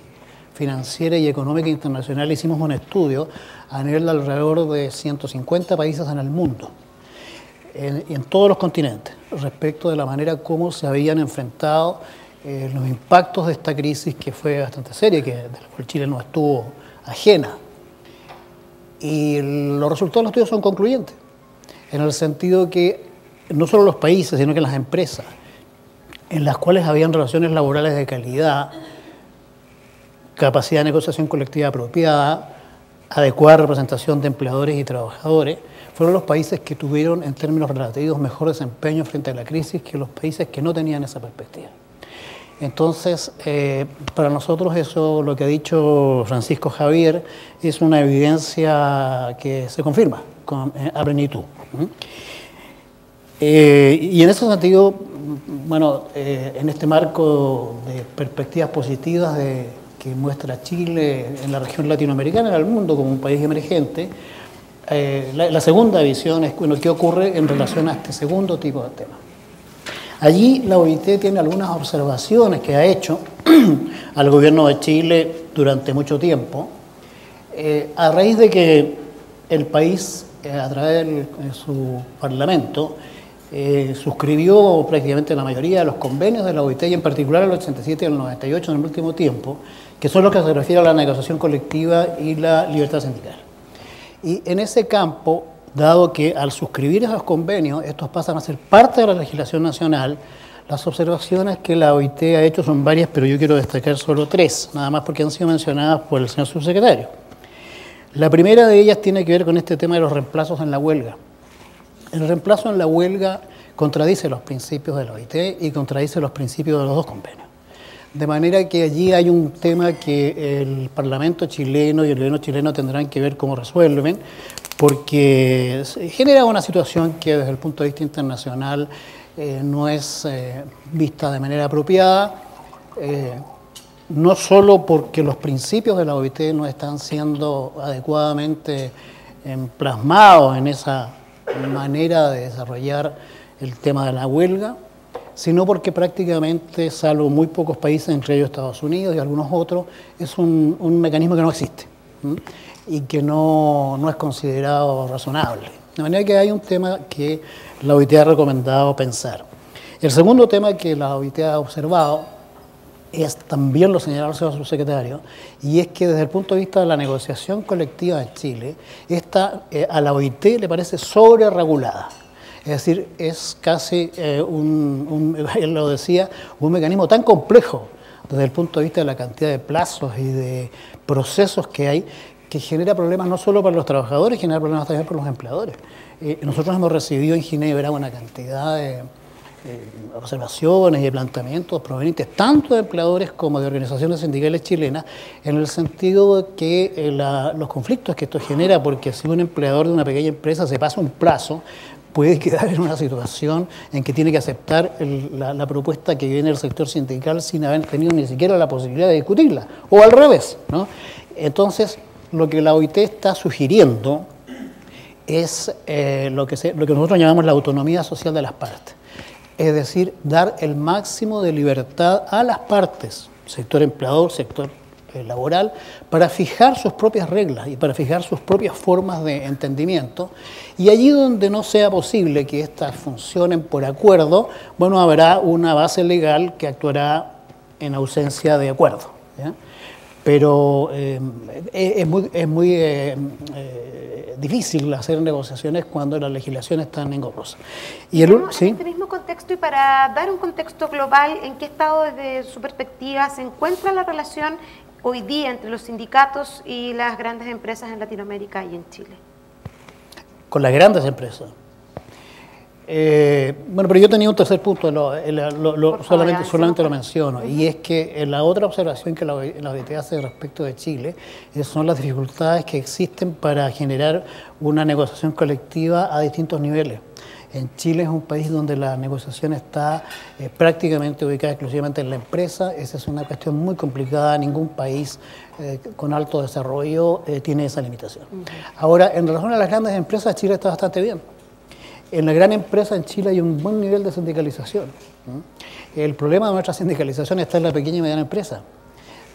financiera y económica internacional, hicimos un estudio a nivel de alrededor de 150 países en el mundo, en todos los continentes, respecto de la manera como se habían enfrentado los impactos de esta crisis, que fue bastante seria, de la cual Chile no estuvo ajena. Y los resultados de los estudios son concluyentes, en el sentido que no solo los países, sino que las empresas, en las cuales habían relaciones laborales de calidad, capacidad de negociación colectiva apropiada, adecuada representación de empleadores y trabajadores, fueron los países que tuvieron en términos relativos mejor desempeño frente a la crisis que los países que no tenían esa perspectiva. Entonces, para nosotros eso, lo que ha dicho Francisco Javier, es una evidencia que se confirma a plenitud. Y en ese sentido, bueno, en este marco de perspectivas positivas que muestra Chile en la región latinoamericana, en el mundo como un país emergente, la segunda visión es bueno, qué ocurre en relación a este segundo tipo de temas. Allí la OIT tiene algunas observaciones que ha hecho al gobierno de Chile durante mucho tiempo, a raíz de que el país, a través de su parlamento, suscribió prácticamente la mayoría de los convenios de la OIT, y en particular el 87 y el 98 en el último tiempo, que son los que se refieren a la negociación colectiva y la libertad sindical. Y en ese campo, dado que al suscribir esos convenios, estos pasan a ser parte de la legislación nacional, las observaciones que la OIT ha hecho son varias, pero yo quiero destacar solo 3, nada más porque han sido mencionadas por el señor subsecretario. La primera de ellas tiene que ver con este tema de los reemplazos en la huelga. El reemplazo en la huelga contradice los principios de la OIT y contradice los principios de los dos convenios. De manera que allí hay un tema que el Parlamento chileno y el gobierno chileno tendrán que ver cómo resuelven, porque genera una situación que desde el punto de vista internacional no es vista de manera apropiada, no solo porque los principios de la OIT no están siendo adecuadamente plasmados en esa manera de desarrollar el tema de la huelga, sino porque prácticamente, salvo muy pocos países, entre ellos Estados Unidos y algunos otros, es un mecanismo que no existe y que no es considerado razonable. De manera que hay un tema que la OIT ha recomendado pensar. El segundo tema que la OIT ha observado es, también lo señaló el señor subsecretario, y es que desde el punto de vista de la negociación colectiva en Chile, a la OIT le parece sobreregulada. Es decir, es casi, él lo decía, un mecanismo tan complejo desde el punto de vista de la cantidad de plazos y de procesos que hay, que genera problemas no solo para los trabajadores, genera problemas también para los empleadores. Nosotros hemos recibido en Ginebra una cantidad de observaciones y de planteamientos provenientes tanto de empleadores como de organizaciones sindicales chilenas, en el sentido de que los conflictos que esto genera, porque si un empleador de una pequeña empresa se pasa un plazo, puede quedar en una situación en que tiene que aceptar la propuesta que viene del sector sindical sin haber tenido ni siquiera la posibilidad de discutirla, o al revés, ¿no? Entonces, lo que la OIT está sugiriendo es lo que nosotros llamamos la autonomía social de las partes. Es decir, dar el máximo de libertad a las partes, sector empleador, sector laboral, para fijar sus propias reglas y para fijar sus propias formas de entendimiento. Y allí donde no sea posible que estas funcionen por acuerdo, bueno, habrá una base legal que actuará en ausencia de acuerdo, ¿ya? Pero es muy difícil hacer negociaciones cuando la legislación es tan engorrosa. Y en este mismo contexto, y para dar un contexto global, ¿en qué estado desde su perspectiva se encuentra la relación hoy día entre los sindicatos y las grandes empresas en Latinoamérica y en Chile? Con las grandes empresas. Bueno, pero yo tenía un tercer punto, solamente lo menciono, y es que la otra observación que la OIT hace respecto de Chile son las dificultades que existen para generar una negociación colectiva a distintos niveles. En Chile es un país donde la negociación está prácticamente ubicada exclusivamente en la empresa. Esa es una cuestión muy complicada. Ningún país con alto desarrollo tiene esa limitación. Ahora, en relación a las grandes empresas, Chile está bastante bien. En la gran empresa en Chile hay un buen nivel de sindicalización. El problema de nuestra sindicalización está en la pequeña y mediana empresa,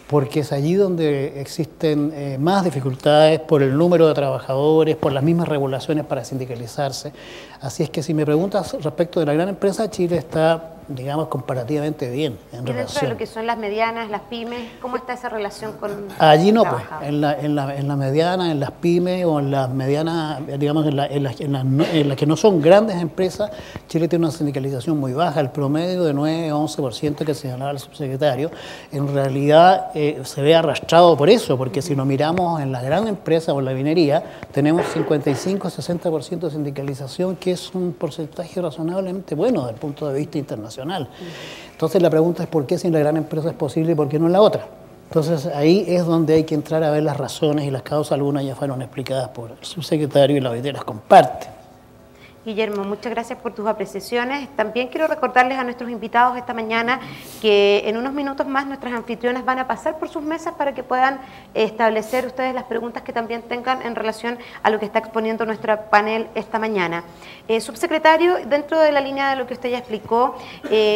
porque es allí donde existen más dificultades por el número de trabajadores, por las mismas regulaciones para sindicalizarse. Así es que si me preguntas respecto de la gran empresa, Chile está, digamos, comparativamente bien en relación. ¿Y dentro de lo que son las medianas, las pymes, cómo está esa relación con allí no, pues, en la mediana, en las pymes o en las medianas, digamos, en las que no son grandes empresas, Chile tiene una sindicalización muy baja, el promedio de 9-11% que señalaba el subsecretario, en realidad se ve arrastrado por eso, porque si lo miramos en la gran empresa o en la minería, tenemos 55-60% de sindicalización, que es un porcentaje razonablemente bueno desde el punto de vista internacional. nacional. Entonces la pregunta es por qué si en la gran empresa es posible y por qué no en la otra. Entonces ahí es donde hay que entrar a ver las razones y las causas. Algunas ya fueron explicadas por el subsecretario y la OIT las comparte. Guillermo, muchas gracias por tus apreciaciones. También quiero recordarles a nuestros invitados esta mañana que en unos minutos más nuestras anfitrionas van a pasar por sus mesas para que puedan establecer ustedes las preguntas que también tengan en relación a lo que está exponiendo nuestro panel esta mañana. Subsecretario, dentro de la línea de lo que usted ya explicó,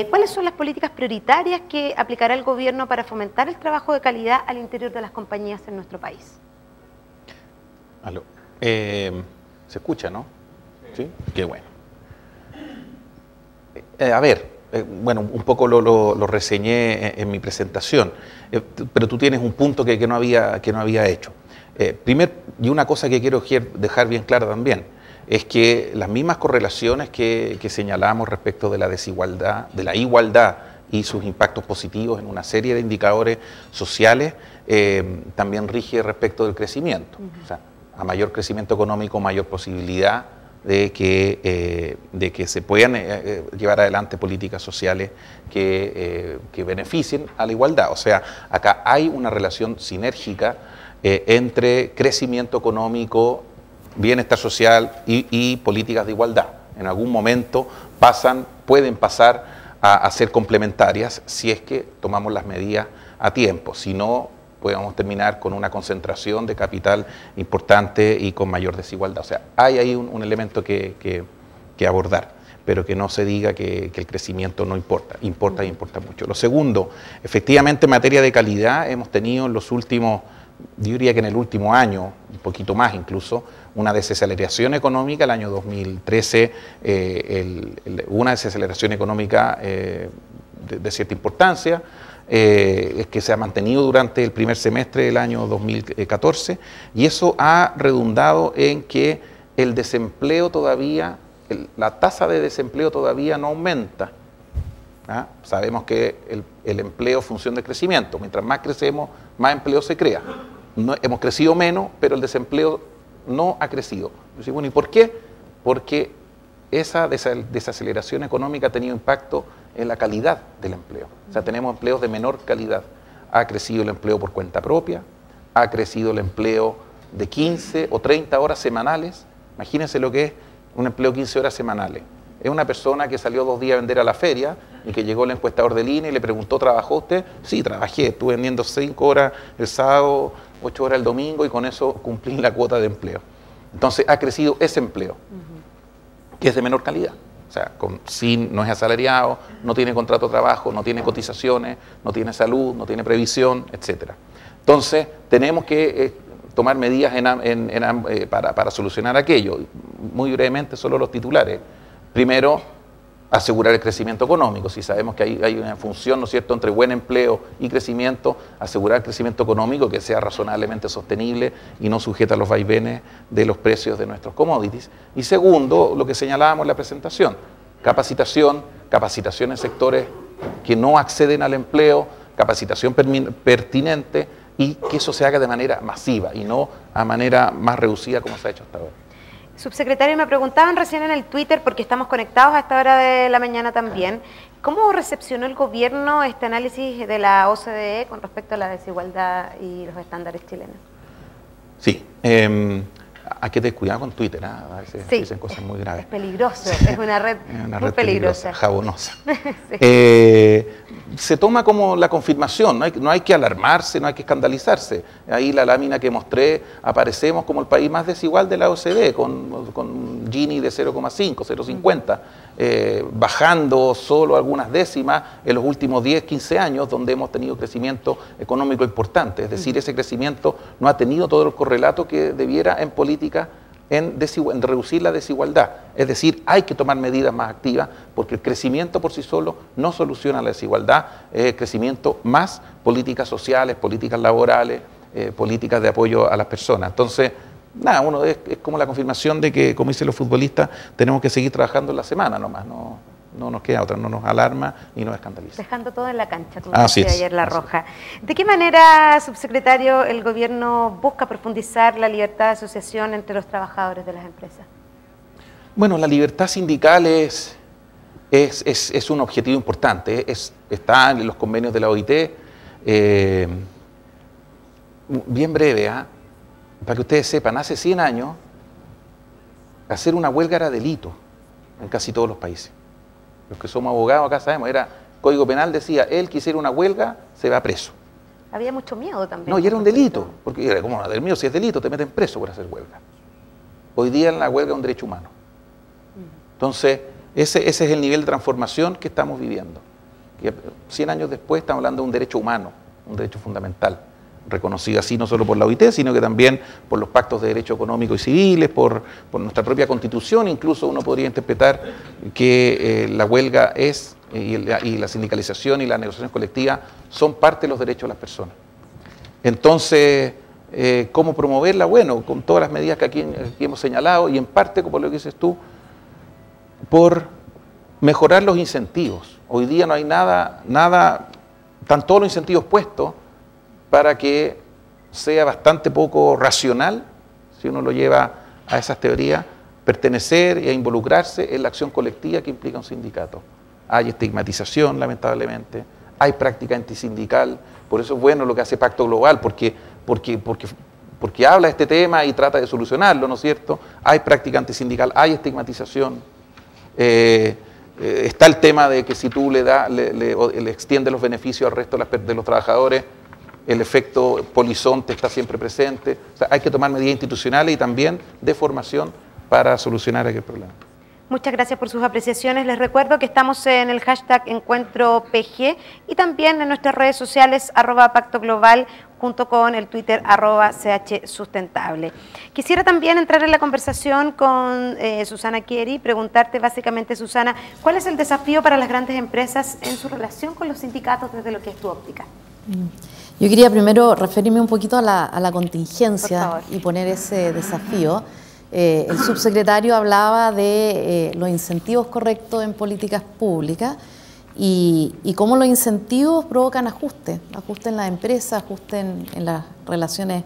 ¿cuáles son las políticas prioritarias que aplicará el gobierno para fomentar el trabajo de calidad al interior de las compañías en nuestro país? Aló. Se escucha, ¿no? Sí, qué bueno. Bueno, un poco lo reseñé en mi presentación, pero tú tienes un punto que no había hecho. Y una cosa que quiero dejar bien clara también, es que las mismas correlaciones que señalamos respecto de la desigualdad, de la igualdad y sus impactos positivos en una serie de indicadores sociales, también rige respecto del crecimiento. O sea, a mayor crecimiento económico, mayor posibilidad de que se puedan llevar adelante políticas sociales que beneficien a la igualdad. O sea, acá hay una relación sinérgica entre crecimiento económico, bienestar social y políticas de igualdad. En algún momento pueden pasar a ser complementarias si es que tomamos las medidas a tiempo. Si no, podemos terminar con una concentración de capital importante y con mayor desigualdad. O sea, hay ahí un elemento que abordar, pero que no se diga que el crecimiento no importa, importa y importa mucho. Lo segundo, efectivamente en materia de calidad hemos tenido en los últimos, yo diría que en el último año, un poquito más incluso, una desaceleración económica. El año 2013 hubo una desaceleración económica de cierta importancia, es que se ha mantenido durante el primer semestre del año 2014, y eso ha redundado en que el desempleo todavía, la tasa de desempleo todavía no aumenta. ¿Ah? Sabemos que el empleo es función del crecimiento. Mientras más crecemos, más empleo se crea. No, hemos crecido menos, pero el desempleo no ha crecido. Bueno, ¿y por qué? Porque esa desaceleración económica ha tenido impacto en la calidad del empleo. O sea, tenemos empleos de menor calidad. Ha crecido el empleo por cuenta propia, ha crecido el empleo de 15 o 30 horas semanales. Imagínense lo que es un empleo de 15 horas semanales. Es una persona que salió 2 días a vender a la feria y que llegó el encuestador del INE y le preguntó, ¿trabajó usted? Sí, trabajé, estuve vendiendo 5 horas el sábado, 8 horas el domingo, y con eso cumplí la cuota de empleo. Entonces ha crecido ese empleo, que es de menor calidad. O sea, no es asalariado, no tiene contrato de trabajo, no tiene cotizaciones, no tiene salud, no tiene previsión, etc. Entonces, tenemos que tomar medidas para solucionar aquello. Muy brevemente, solo los titulares. Primero, asegurar el crecimiento económico. Si sabemos que hay una función, ¿no es cierto?, entre buen empleo y crecimiento, asegurar el crecimiento económico que sea razonablemente sostenible y no sujeta a los vaivenes de los precios de nuestros commodities. Y segundo, lo que señalábamos en la presentación, capacitación en sectores que no acceden al empleo, capacitación pertinente, y que eso se haga de manera masiva y no a manera más reducida como se ha hecho hasta ahora. Subsecretario, me preguntaban recién en el Twitter, porque estamos conectados a esta hora de la mañana también, ¿cómo recepcionó el gobierno este análisis de la OCDE con respecto a la desigualdad y los estándares chilenos? Sí, hay que tener cuidado con Twitter, ¿eh? A veces dicen cosas muy graves. Es peligroso, es una red, muy peligrosa. Jabonosa. Sí. Se toma como la confirmación, no hay que alarmarse, no hay que escandalizarse. Ahí la lámina que mostré, aparecemos como el país más desigual de la OCDE, con Gini de 0,5, 0,50, bajando solo algunas décimas en los últimos 10, 15 años, donde hemos tenido crecimiento económico importante. Es decir, ese crecimiento no ha tenido todo el correlato que debiera en política en reducir la desigualdad. Es decir, hay que tomar medidas más activas, porque el crecimiento por sí solo no soluciona la desigualdad, es el crecimiento más políticas sociales, políticas laborales, políticas de apoyo a las personas. Entonces, nada, es como la confirmación de que, como dicen los futbolistas, tenemos que seguir trabajando en la semana nomás, no nos queda otra, no nos alarma y nos escandaliza. Dejando todo en la cancha, como decía ayer La Roja. ¿De qué manera, subsecretario, el gobierno busca profundizar la libertad de asociación entre los trabajadores de las empresas? Bueno, la libertad sindical es es un objetivo importante, está en los convenios de la OIT, bien breve, para que ustedes sepan, hace 100 años hacer una huelga era delito en casi todos los países. Los que somos abogados acá sabemos, Código Penal decía, él que hiciera una huelga se va preso. Había mucho miedo también. No, y era un delito, porque era como, del mío, si es delito, te meten preso por hacer huelga. Hoy día la huelga es un derecho humano. Entonces, ese es el nivel de transformación que estamos viviendo. 100 años después estamos hablando de un derecho humano, un derecho fundamental, reconocido así no solo por la OIT, sino que también por los pactos de derechos económicos y civiles, por nuestra propia Constitución. Incluso uno podría interpretar que la huelga y la sindicalización y la negociación colectiva son parte de los derechos de las personas. Entonces, ¿cómo promoverla? Bueno, con todas las medidas que aquí hemos señalado y en parte, como lo que dices tú, por mejorar los incentivos. Hoy día no hay nada, están todos los incentivos puestos para que sea bastante poco racional, si uno lo lleva a esas teorías, pertenecer y a involucrarse en la acción colectiva que implica un sindicato. Hay estigmatización, lamentablemente, hay práctica antisindical, por eso es bueno lo que hace Pacto Global, porque habla de este tema y trata de solucionarlo, ¿no es cierto? Hay práctica antisindical, hay estigmatización. Está el tema de que si tú le extiendes los beneficios al resto de los trabajadores, el efecto polizonte está siempre presente. O sea, hay que tomar medidas institucionales y también de formación para solucionar aquel problema. Muchas gracias por sus apreciaciones. Les recuerdo que estamos en el hashtag EncuentroPG y también en nuestras redes sociales @PactoGlobal junto con el Twitter @CHSustentable. Quisiera también entrar en la conversación con Susana Chieri, preguntarte básicamente, Susana, ¿cuál es el desafío para las grandes empresas en su relación con los sindicatos desde lo que es tu óptica? Yo quería primero referirme un poquito a la contingencia y poner ese desafío. El subsecretario hablaba de los incentivos correctos en políticas públicas y cómo los incentivos provocan ajuste en las empresas, ajuste en las relaciones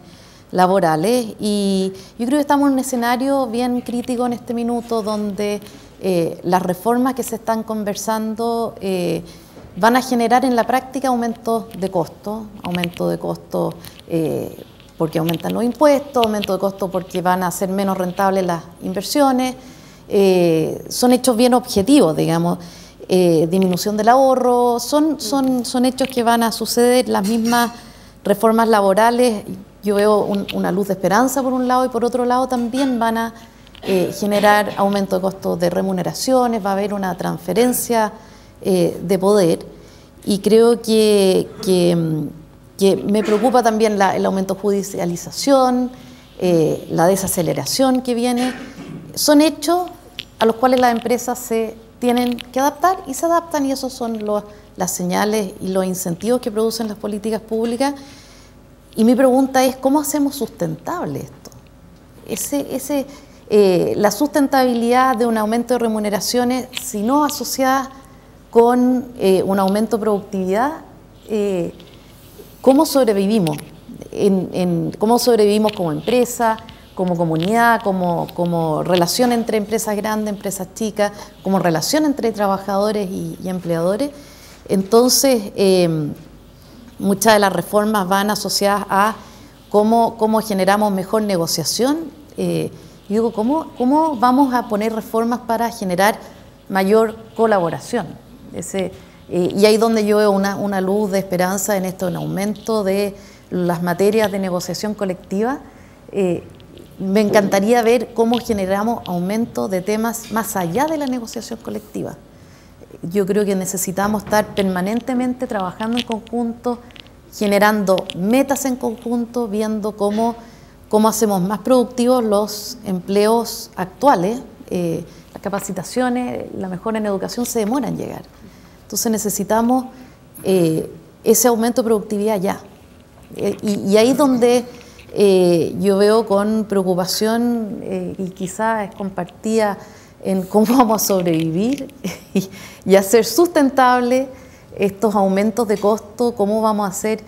laborales. Y yo creo que estamos en un escenario bien crítico en este minuto donde las reformas que se están conversando van a generar en la práctica aumento de costos porque aumentan los impuestos, aumento de costos porque van a ser menos rentables las inversiones, son hechos bien objetivos, digamos, disminución del ahorro, son hechos que van a suceder. Las mismas reformas laborales, yo veo una luz de esperanza por un lado y por otro lado también van a generar aumento de costos de remuneraciones, va a haber una transferencia de poder y creo que me preocupa también el aumento de judicialización, la desaceleración que viene. Son hechos a los cuales las empresas se tienen que adaptar y se adaptan y esos son las señales y los incentivos que producen las políticas públicas. Y mi pregunta es, ¿cómo hacemos sustentable esto? La sustentabilidad de un aumento de remuneraciones, si no asociada con un aumento de productividad, ¿cómo sobrevivimos? ¿Cómo sobrevivimos como empresa, como comunidad, como relación entre empresas grandes, empresas chicas, como relación entre trabajadores y empleadores? Entonces, muchas de las reformas van asociadas a cómo generamos mejor negociación. Digo, ¿cómo vamos a poner reformas para generar mayor colaboración? Y ahí donde yo veo una luz de esperanza en esto, un aumento de las materias de negociación colectiva. Me encantaría ver cómo generamos aumento de temas más allá de la negociación colectiva. Yo creo que necesitamos estar permanentemente trabajando en conjunto, generando metas en conjunto, viendo cómo hacemos más productivos los empleos actuales. Las capacitaciones, la mejora en educación se demora en llegar. Entonces necesitamos ese aumento de productividad ya. Y ahí es donde yo veo con preocupación y quizás es compartida en cómo vamos a sobrevivir y hacer sustentable estos aumentos de costo, cómo vamos a hacer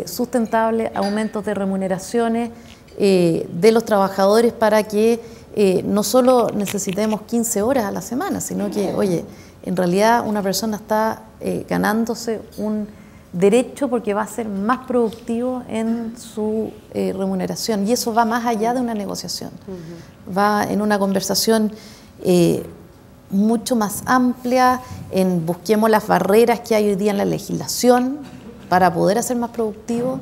sustentables aumentos de remuneraciones de los trabajadores para que no solo necesitemos 15 horas a la semana, sino que, oye, en realidad una persona está ganándose un derecho porque va a ser más productivo en su remuneración, y eso va más allá de una negociación, va en una conversación mucho más amplia, en busquemos las barreras que hay hoy día en la legislación para poder hacer más productivo,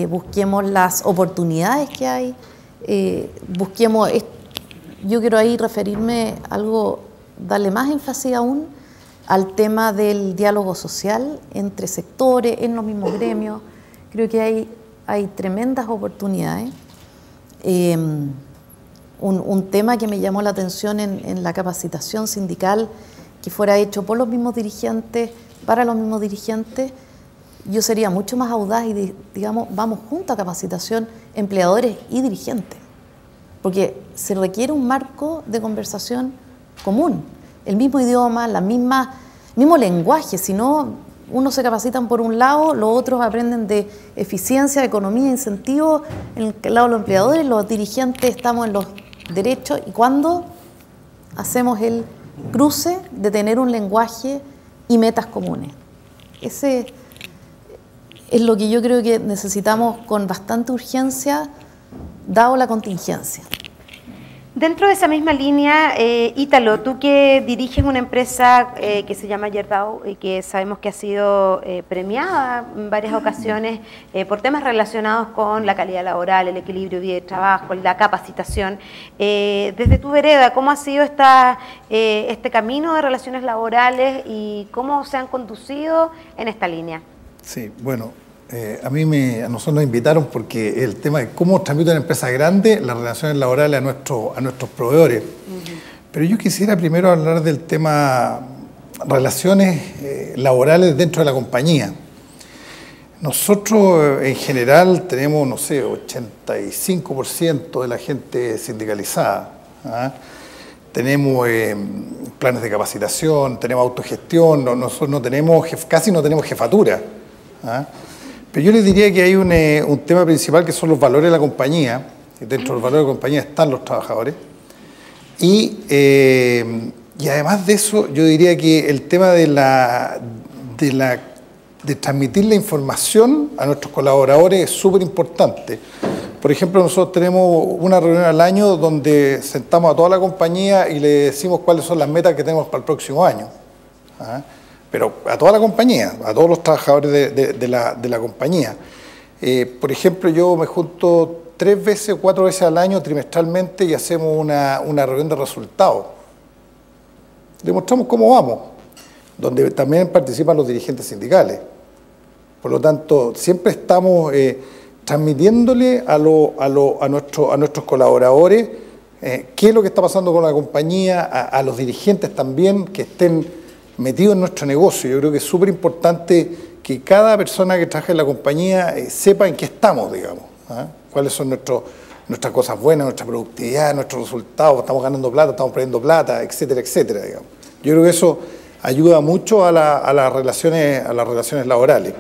busquemos las oportunidades que hay, busquemos, yo quiero ahí referirme a algo, darle más énfasis aún al tema del diálogo social entre sectores, en los mismos gremios. Creo que hay tremendas oportunidades. Un tema que me llamó la atención en la capacitación sindical, que fuera hecho por los mismos dirigentes, para los mismos dirigentes, yo sería mucho más audaz y digamos, vamos juntos a capacitación empleadores y dirigentes, porque se requiere un marco de conversación común, el mismo idioma, mismo lenguaje. Si no, unos se capacitan por un lado, los otros aprenden de eficiencia, economía, incentivos, en el lado de los empleadores, los dirigentes estamos en los derechos, y cuando hacemos el cruce de tener un lenguaje y metas comunes. Ese es lo que yo creo que necesitamos con bastante urgencia, dado la contingencia. Dentro de esa misma línea, Ítalo, tú que diriges una empresa que se llama Gerdau y que sabemos que ha sido premiada en varias ocasiones por temas relacionados con la calidad laboral, el equilibrio vida y trabajo, la capacitación. Desde tu vereda, ¿cómo ha sido este camino de relaciones laborales y cómo se han conducido en esta línea? Sí, bueno, a nosotros nos invitaron porque el tema de cómo transmite una empresa grande las relaciones laborales a nuestros proveedores. Pero yo quisiera primero hablar del tema relaciones laborales dentro de la compañía. Nosotros en general tenemos, no sé, 85% de la gente sindicalizada. Tenemos planes de capacitación, tenemos autogestión, nosotros casi no tenemos jefatura. Pero yo les diría que hay un tema principal que son los valores de la compañía, y dentro de los valores de la compañía están los trabajadores, y además de eso yo diría que el tema de transmitir la información a nuestros colaboradores es súper importante. Por ejemplo, nosotros tenemos una reunión al año donde sentamos a toda la compañía y le decimos cuáles son las metas que tenemos para el próximo año. Pero a toda la compañía, a todos los trabajadores de la compañía. Por ejemplo, yo me junto 3 veces o 4 veces al año trimestralmente y hacemos una reunión de resultados. Demostramos cómo vamos, donde también participan los dirigentes sindicales. Por lo tanto, siempre estamos transmitiéndole a nuestros colaboradores qué es lo que está pasando con la compañía, a los dirigentes también que estén metido en nuestro negocio. Yo creo que es súper importante que cada persona que trabaja en la compañía sepa en qué estamos, digamos, cuáles son nuestras cosas buenas, nuestra productividad, nuestros resultados, estamos ganando plata, estamos perdiendo plata, etcétera, etcétera, digamos. Yo creo que eso ayuda mucho a las relaciones laborales.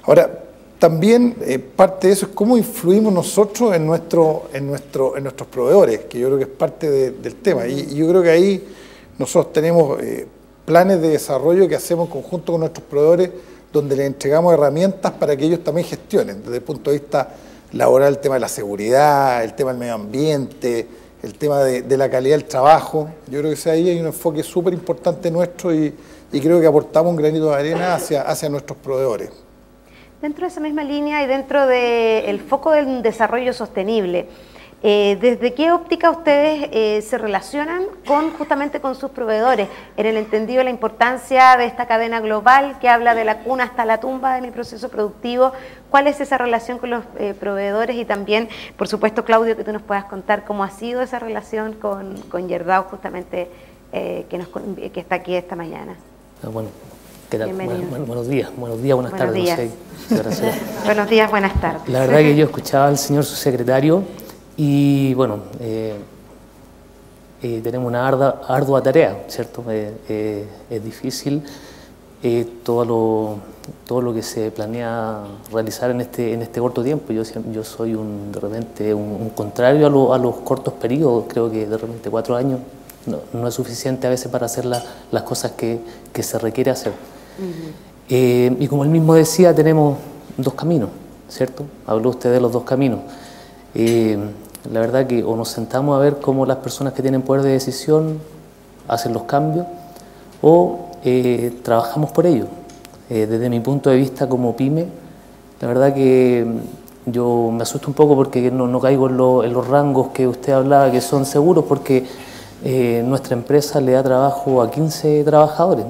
Ahora, también parte de eso es cómo influimos nosotros en nuestros proveedores, que yo creo que es parte del tema. Y yo creo que ahí nosotros tenemos planes de desarrollo que hacemos en conjunto con nuestros proveedores, donde les entregamos herramientas para que ellos también gestionen, desde el punto de vista laboral, el tema de la seguridad, el tema del medio ambiente, el tema de la calidad del trabajo. Yo creo que ahí hay un enfoque súper importante nuestro y creo que aportamos un granito de arena hacia nuestros proveedores. Dentro de esa misma línea y dentro del foco del desarrollo sostenible, ¿desde qué óptica ustedes se relacionan justamente con sus proveedores? En el entendido de la importancia de esta cadena global que habla de la cuna hasta la tumba de mi proceso productivo, ¿cuál es esa relación con los proveedores? Y también, por supuesto, Claudio, que tú nos puedas contar cómo ha sido esa relación con Gerdau justamente que está aquí esta mañana. Bueno, ¿qué tal? Buenos días, buenas tardes. Días. No sé, gracias. Buenos días, buenas tardes. La verdad que yo escuchaba al señor subsecretario y bueno, tenemos una ardua tarea, ¿cierto? Es difícil todo lo que se planea realizar en este corto tiempo. Yo soy de repente un contrario a los cortos periodos, creo que de repente 4 años no es suficiente a veces para hacer las cosas que se requiere hacer. Y como él mismo decía, tenemos dos caminos, ¿cierto? Habló usted de los dos caminos. La verdad que o nos sentamos a ver cómo las personas que tienen poder de decisión hacen los cambios, o trabajamos por ello. Desde mi punto de vista como pyme, la verdad que yo me asusto un poco porque no caigo en los rangos que usted hablaba que son seguros, porque nuestra empresa le da trabajo a 15 trabajadores,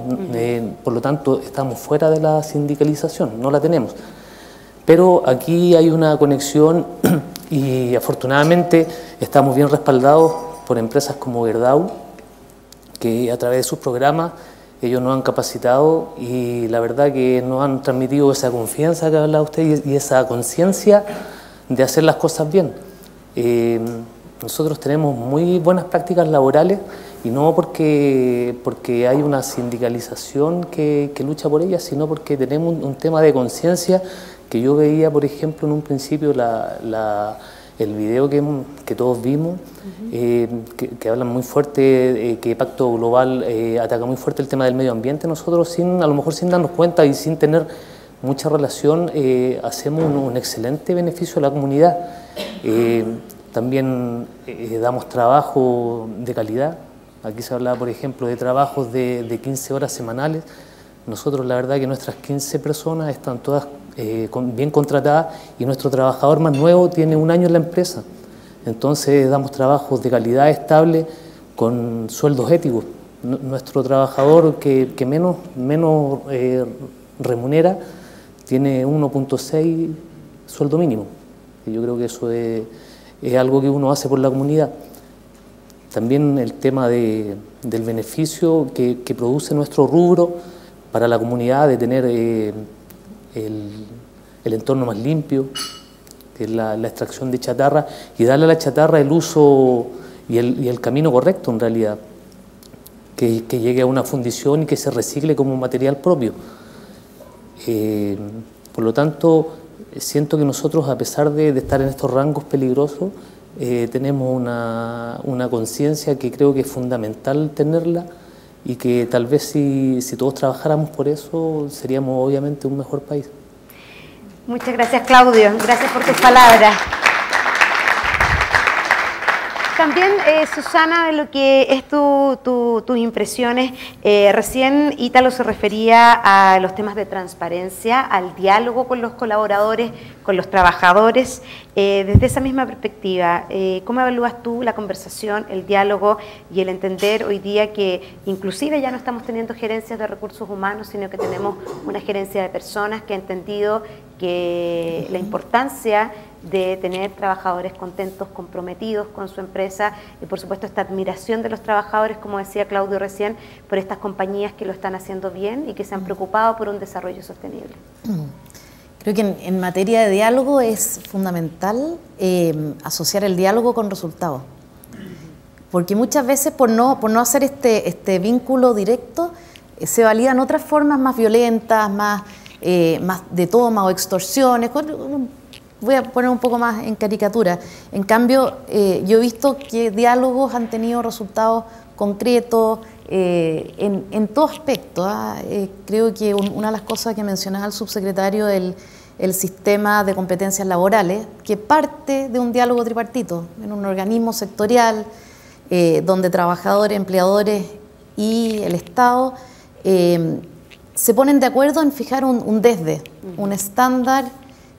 por lo tanto estamos fuera de la sindicalización, no la tenemos. Pero aquí hay una conexión y afortunadamente estamos bien respaldados por empresas como Gerdau, que a través de sus programas ellos nos han capacitado y la verdad que nos han transmitido esa confianza que hablaba usted y esa conciencia de hacer las cosas bien. Nosotros tenemos muy buenas prácticas laborales y no porque hay una sindicalización que lucha por ellas, sino porque tenemos un tema de conciencia que yo veía, por ejemplo, en un principio el video que todos vimos, que hablan muy fuerte, que Pacto Global ataca muy fuerte el tema del medio ambiente. Nosotros, a lo mejor sin darnos cuenta y sin tener mucha relación, hacemos un excelente beneficio a la comunidad. También damos trabajo de calidad. Aquí se hablaba, por ejemplo, de trabajos de 15 horas semanales. Nosotros, la verdad que nuestras 15 personas están todas bien contratadas y nuestro trabajador más nuevo tiene 1 año en la empresa. Entonces damos trabajos de calidad estable con sueldos éticos. Nuestro trabajador que menos remunera tiene 1.6 sueldo mínimo. Y yo creo que eso es algo que uno hace por la comunidad. También el tema del beneficio que produce nuestro rubro para la comunidad, de tener el entorno más limpio, que es la extracción de chatarra, y darle a la chatarra el uso y el camino correcto en realidad, que llegue a una fundición y que se recicle como material propio. Por lo tanto, siento que nosotros, a pesar de estar en estos rangos peligrosos, tenemos una conciencia que creo que es fundamental tenerla, y que tal vez si todos trabajáramos por eso, seríamos obviamente un mejor país. Muchas gracias, Claudio. Gracias por tus palabras. También, Susana, de lo que es tus impresiones, recién Ítalo se refería a los temas de transparencia, al diálogo con los colaboradores, con los trabajadores. Desde esa misma perspectiva, ¿cómo evalúas tú la conversación, el diálogo y el entender hoy día que inclusive ya no estamos teniendo gerencias de recursos humanos, sino que tenemos una gerencia de personas que ha entendido que la importancia de tener trabajadores contentos, comprometidos con su empresa y por supuesto esta admiración de los trabajadores, como decía Claudio recién, por estas compañías que lo están haciendo bien y que se han preocupado por un desarrollo sostenible? Creo que en materia de diálogo es fundamental asociar el diálogo con resultados, porque muchas veces por no hacer este vínculo directo se validan otras formas más violentas, más de toma o extorsiones. Voy a poner un poco más en caricatura. En cambio, yo he visto que diálogos han tenido resultados concretos en todo aspecto. Creo que una de las cosas que mencionaba el subsecretario del sistema de competencias laborales, que parte de un diálogo tripartito, en un organismo sectorial, donde trabajadores, empleadores y el Estado se ponen de acuerdo en fijar un un estándar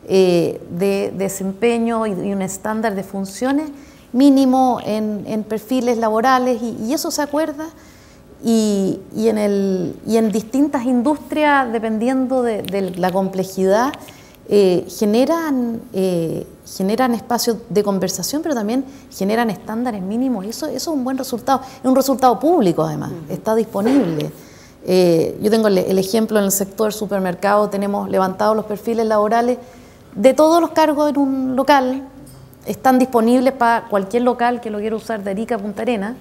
de desempeño y un estándar de funciones mínimo en perfiles laborales, y eso se acuerda, y en distintas industrias, dependiendo de la complejidad, generan espacios de conversación, pero también generan estándares mínimos, y eso es un buen resultado, es un resultado público además, está disponible. Yo tengo el ejemplo en el sector supermercado, tenemos levantados los perfiles laborales de todos los cargos en un local, están disponibles para cualquier local que lo quiera usar de Arica a Punta Arenas.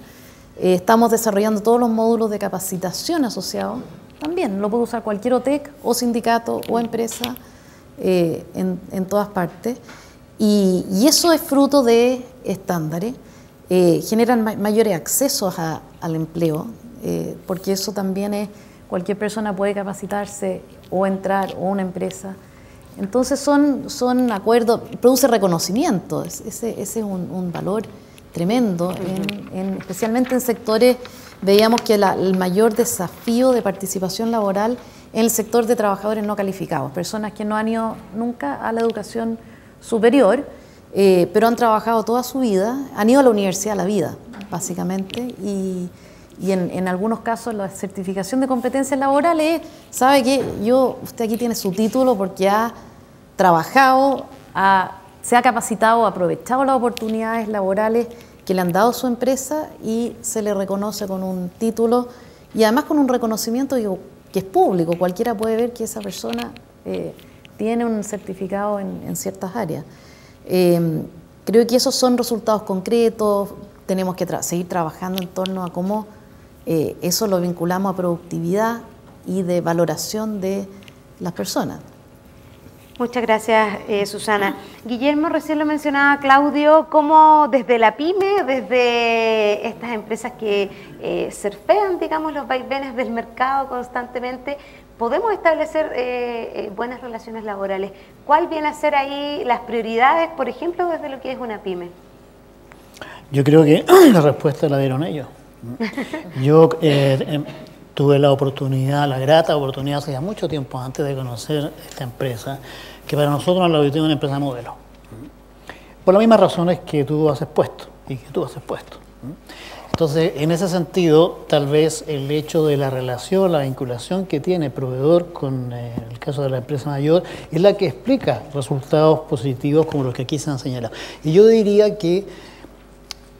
Estamos desarrollando todos los módulos de capacitación asociados, también lo puede usar cualquier OTEC o sindicato o empresa en todas partes, y eso es fruto de estándares, generan mayores accesos a al empleo, porque eso también es, cualquier persona puede capacitarse o entrar, o una empresa. Entonces son acuerdos, produce reconocimiento, ese es un valor tremendo, especialmente en sectores, veíamos que el mayor desafío de participación laboral en el sector de trabajadores no calificados, personas que no han ido nunca a la educación superior, pero han trabajado toda su vida, han ido a la universidad a la vida, básicamente, y en algunos casos la certificación de competencias laborales, sabe que usted aquí tiene su título porque ha trabajado, se ha capacitado, ha aprovechado las oportunidades laborales que le han dado su empresa y se le reconoce con un título y además con un reconocimiento que es público, cualquiera puede ver que esa persona tiene un certificado en ciertas áreas. Creo que esos son resultados concretos, tenemos que seguir trabajando en torno a cómo eso lo vinculamos a productividad y de valoración de las personas. Muchas gracias, Susana. Guillermo, recién lo mencionaba Claudio, cómo desde la PYME, desde estas empresas que surfean, digamos, los vaivenes del mercado constantemente, podemos establecer buenas relaciones laborales. ¿Cuál viene a ser ahí las prioridades, por ejemplo, desde lo que es una PYME? Yo creo que la respuesta la dieron ellos. Yo tuve la oportunidad, la grata oportunidad, hace ya mucho tiempo antes de conocer esta empresa, que para nosotros la auditoría es una empresa modelo. Por las mismas razones que tú has expuesto y que tú has expuesto. Entonces, en ese sentido, tal vez el hecho de la relación, la vinculación que tiene el proveedor con el caso de la empresa mayor, es la que explica resultados positivos como los que aquí se han señalado. Y yo diría que,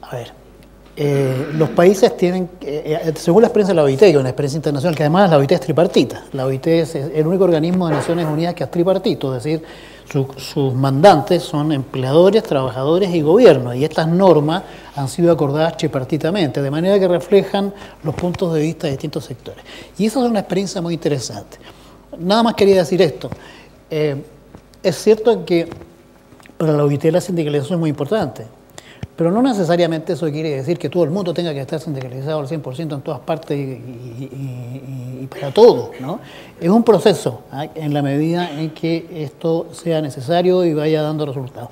a ver, los países tienen, según la experiencia de la OIT, que es una experiencia internacional, que además la OIT es tripartita. La OIT es el único organismo de Naciones Unidas que es tripartito, es decir, sus mandantes son empleadores, trabajadores y gobierno, y estas normas han sido acordadas tripartitamente, de manera que reflejan los puntos de vista de distintos sectores. Y eso es una experiencia muy interesante. Nada más quería decir esto. Es cierto que para la OIT la sindicalización es muy importante, pero no necesariamente eso quiere decir que todo el mundo tenga que estar sindicalizado al 100% en todas partes y para todo, ¿no? Es un proceso, en la medida en que esto sea necesario y vaya dando resultados.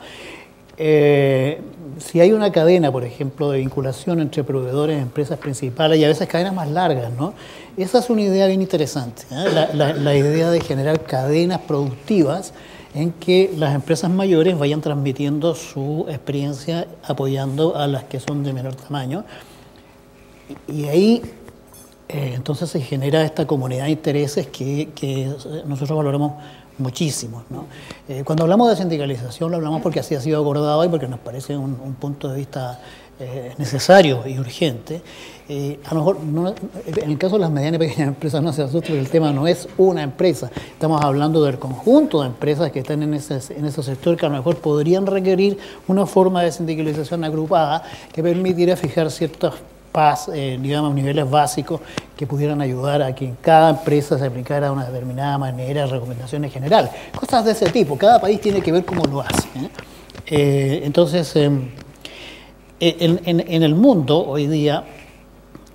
Si hay una cadena, por ejemplo, de vinculación entre proveedores, empresas principales y a veces cadenas más largas, ¿no? Esa es una idea bien interesante, la idea de generar cadenas productivas en que las empresas mayores vayan transmitiendo su experiencia apoyando a las que son de menor tamaño. Y ahí entonces se genera esta comunidad de intereses que nosotros valoramos muchísimo, ¿no? Cuando hablamos de sindicalización lo hablamos porque así ha sido acordado y porque nos parece un punto de vista necesario y urgente. A lo mejor en el caso de las medianas y pequeñas empresas no se asusten, porque el tema no es una empresa, estamos hablando del conjunto de empresas que están en ese sector que a lo mejor podrían requerir una forma de sindicalización agrupada que permitiera fijar ciertos digamos, niveles básicos que pudieran ayudar a que en cada empresa se aplicara de una determinada manera recomendaciones generales. Cosas de ese tipo, cada país tiene que ver cómo lo hace. Entonces, en el mundo hoy día,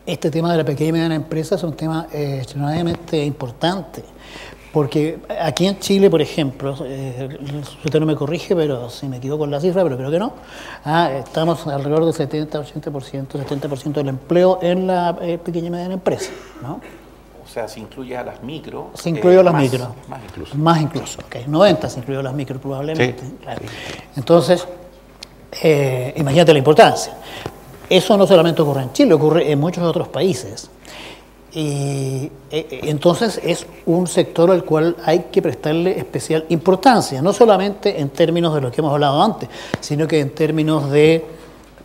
este tema de la pequeña y mediana empresa es un tema extremadamente importante, porque aquí en Chile, por ejemplo, usted no me corrige, pero si me equivoco en la cifra, pero creo que no, estamos alrededor del 70% del empleo en la pequeña y mediana empresa, ¿no? O sea, si incluye a las micro. Se incluye a las micro. Más incluso. Más incluso, ok. 90 se incluyó a las micro probablemente. Sí. Claro. Entonces, imagínate la importancia. Eso no solamente ocurre en Chile, ocurre en muchos otros países. Y entonces es un sector al cual hay que prestarle especial importancia, no solamente en términos de lo que hemos hablado antes, sino que en términos de,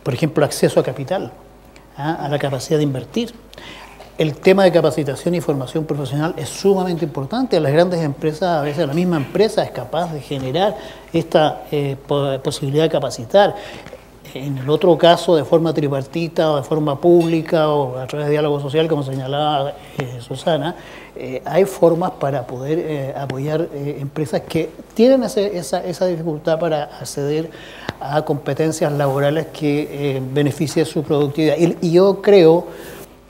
por ejemplo, acceso a capital, a la capacidad de invertir. El tema de capacitación y formación profesional es sumamente importante. A las grandes empresas, a veces la misma empresa es capaz de generar esta posibilidad de capacitar. En el otro caso, de forma tripartita o de forma pública o a través de diálogo social, como señalaba Susana, hay formas para poder apoyar empresas que tienen esa dificultad para acceder a competencias laborales que beneficien su productividad. Y yo creo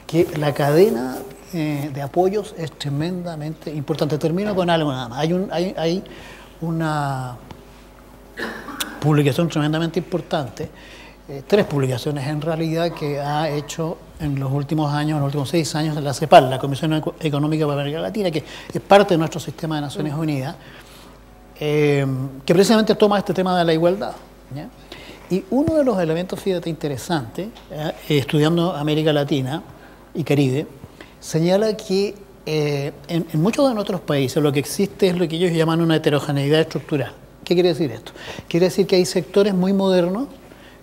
que la cadena de apoyos es tremendamente importante. Termino con algo nada más. Hay una publicación tremendamente importante, 3 publicaciones en realidad, que ha hecho en los últimos años, en los últimos 6 años, la CEPAL, la Comisión Económica para América Latina, que es parte de nuestro sistema de Naciones Unidas, que precisamente toma este tema de la igualdad, ¿ya? Y uno de los elementos, fíjate, interesante, estudiando América Latina y Caribe, señala que en muchos de nuestros países lo que existe es lo que ellos llaman una heterogeneidad estructural. ¿Qué quiere decir esto? Quiere decir que hay sectores muy modernos,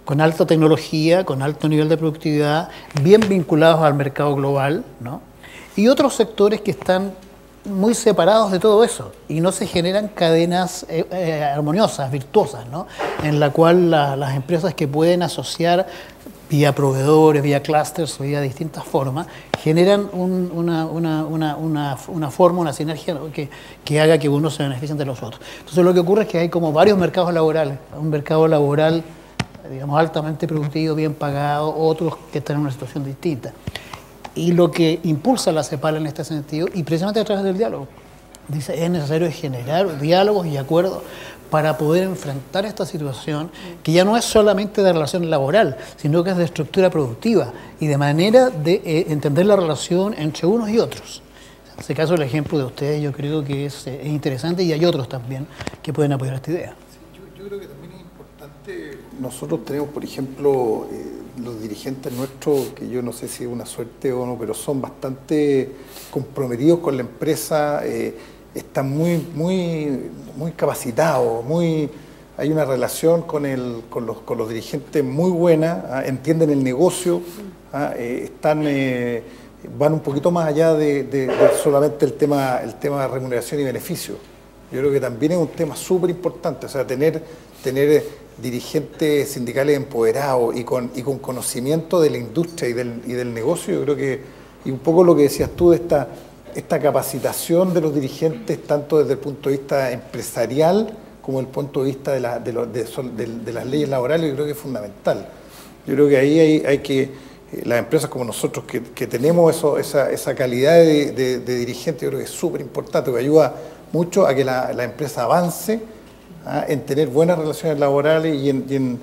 con alta tecnología, con alto nivel de productividad, bien vinculados al mercado global, ¿no? Y otros sectores que están muy separados de todo eso y no se generan cadenas armoniosas, virtuosas, ¿no? En la cual las empresas que pueden asociar vía proveedores, vía clusters o vía distintas formas, generan una forma, una sinergia, ¿no? que haga que unos se beneficien de los otros. Entonces lo que ocurre es que hay como varios mercados laborales, un mercado laboral, digamos, altamente productivo, bien pagado, otros que están en una situación distinta. Y lo que impulsa la CEPAL en este sentido, y precisamente a través del diálogo, dice, es necesario generar diálogos y acuerdos para poder enfrentar esta situación, que ya no es solamente de relación laboral, sino que es de estructura productiva y de manera de entender la relación entre unos y otros. En este caso, el ejemplo de ustedes yo creo que es interesante, y hay otros también que pueden apoyar esta idea. Sí, yo creo que también es importante. Nosotros tenemos, por ejemplo, los dirigentes nuestros, que yo no sé si es una suerte o no, pero son bastante comprometidos con la empresa, están muy capacitados, hay una relación con los dirigentes muy buena, entienden el negocio, van un poquito más allá de solamente el tema de remuneración y beneficio. Yo creo que también es un tema súper importante, o sea, tener dirigentes sindicales empoderados y con conocimiento de la industria y del negocio. Yo creo que, y un poco lo que decías tú de esta capacitación de los dirigentes, tanto desde el punto de vista empresarial como desde el punto de vista de las leyes laborales, yo creo que es fundamental. Yo creo que ahí hay que, las empresas como nosotros que tenemos esa calidad de dirigente, yo creo que es súper importante, porque ayuda mucho a que la empresa avance, en tener buenas relaciones laborales y en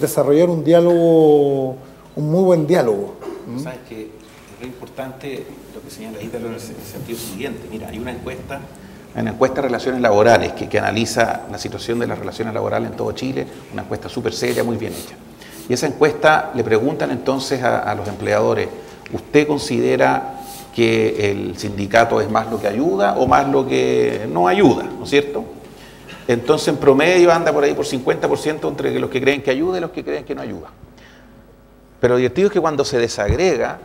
desarrollar un diálogo, un muy buen diálogo. Sabes que es muy importante lo que señala Ítalo en el sentido siguiente. Mira, hay una encuesta de relaciones laborales que analiza la situación de las relaciones laborales en todo Chile, una encuesta súper seria, muy bien hecha. Y esa encuesta le preguntan entonces a los empleadores, ¿usted considera que el sindicato es más lo que ayuda o más lo que no ayuda? ¿No es cierto? Entonces, en promedio anda por ahí por 50% entre los que creen que ayuda y los que creen que no ayuda. Pero lo divertido es que cuando se desagrega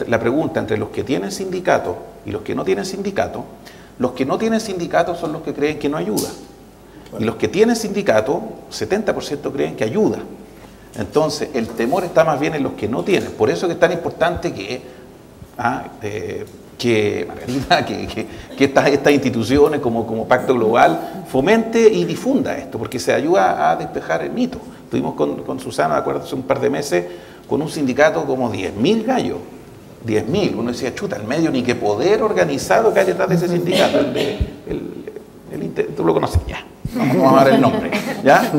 la pregunta entre los que tienen sindicato y los que no tienen sindicato, los que no tienen sindicato son los que creen que no ayuda. Y los que tienen sindicato, 70% creen que ayuda. Entonces, el temor está más bien en los que no tienen. Por eso que es tan importante que estas instituciones como Pacto Global fomente y difunda esto, porque se ayuda a despejar el mito. Estuvimos con Susana, de acuerdo, hace un par de meses, con un sindicato como 10.000 gallos, 10.000. Uno decía, chuta, el medio ni qué poder organizado que hay detrás de ese sindicato. Tú lo conoces, ya, no vamos a dar el nombre, ¿ya?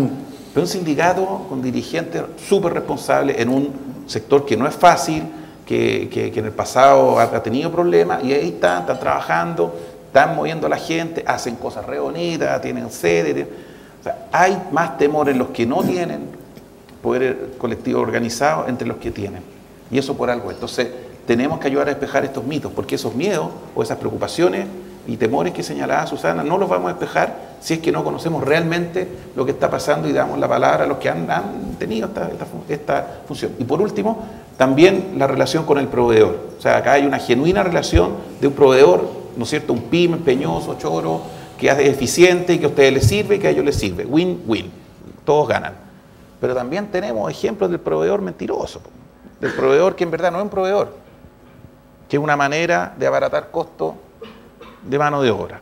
Pero un sindicato con dirigentes súper responsables en un sector que no es fácil, que en el pasado ha tenido problemas, y ahí están trabajando, están moviendo a la gente, hacen cosas re bonitas, tienen sede. O sea, hay más temor en los que no tienen poder colectivo organizado entre los que tienen. Y eso por algo. Entonces, tenemos que ayudar a despejar estos mitos, porque esos miedos o esas preocupaciones y temores que señalaba Susana no los vamos a despejar si es que no conocemos realmente lo que está pasando y damos la palabra a los que han tenido esta función. Y por último, también la relación con el proveedor. O sea, acá hay una genuina relación de un proveedor, ¿no es cierto? Un pyme, empeñoso, choro, que es eficiente y que a ustedes les sirve y que a ellos les sirve. Win-win. Todos ganan. Pero también tenemos ejemplos del proveedor mentiroso, del proveedor que en verdad no es un proveedor, que es una manera de abaratar costos de mano de obra.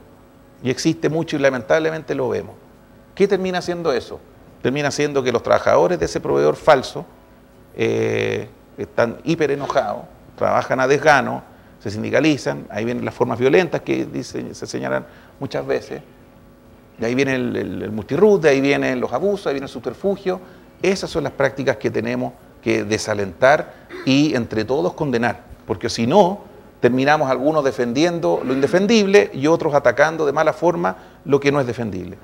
Y existe mucho y lamentablemente lo vemos. ¿Qué termina haciendo eso? Termina haciendo que los trabajadores de ese proveedor falso están hiper enojados trabajan a desgano, se sindicalizan, ahí vienen las formas violentas que se señalan muchas veces, de ahí viene el multiroot, de ahí vienen los abusos, de ahí viene el subterfugio. Esas son las prácticas que tenemos que desalentar y entre todos condenar, porque si no, terminamos algunos defendiendo lo indefendible y otros atacando de mala forma lo que no es defendible.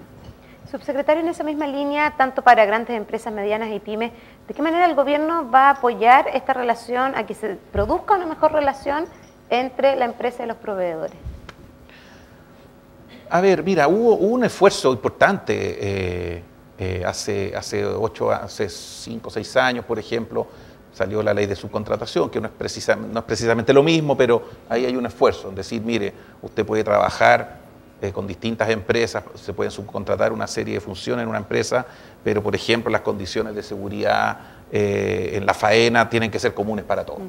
Subsecretario, en esa misma línea, tanto para grandes empresas, medianas y pymes, ¿de qué manera el gobierno va a apoyar esta relación, a que se produzca una mejor relación entre la empresa y los proveedores? A ver, mira, hubo un esfuerzo importante hace 5 o 6 años, por ejemplo, salió la ley de subcontratación, que no es precisamente lo mismo, pero ahí hay un esfuerzo en decir, mire, usted puede trabajar con distintas empresas, se pueden subcontratar una serie de funciones en una empresa, pero por ejemplo las condiciones de seguridad en la faena tienen que ser comunes para todos.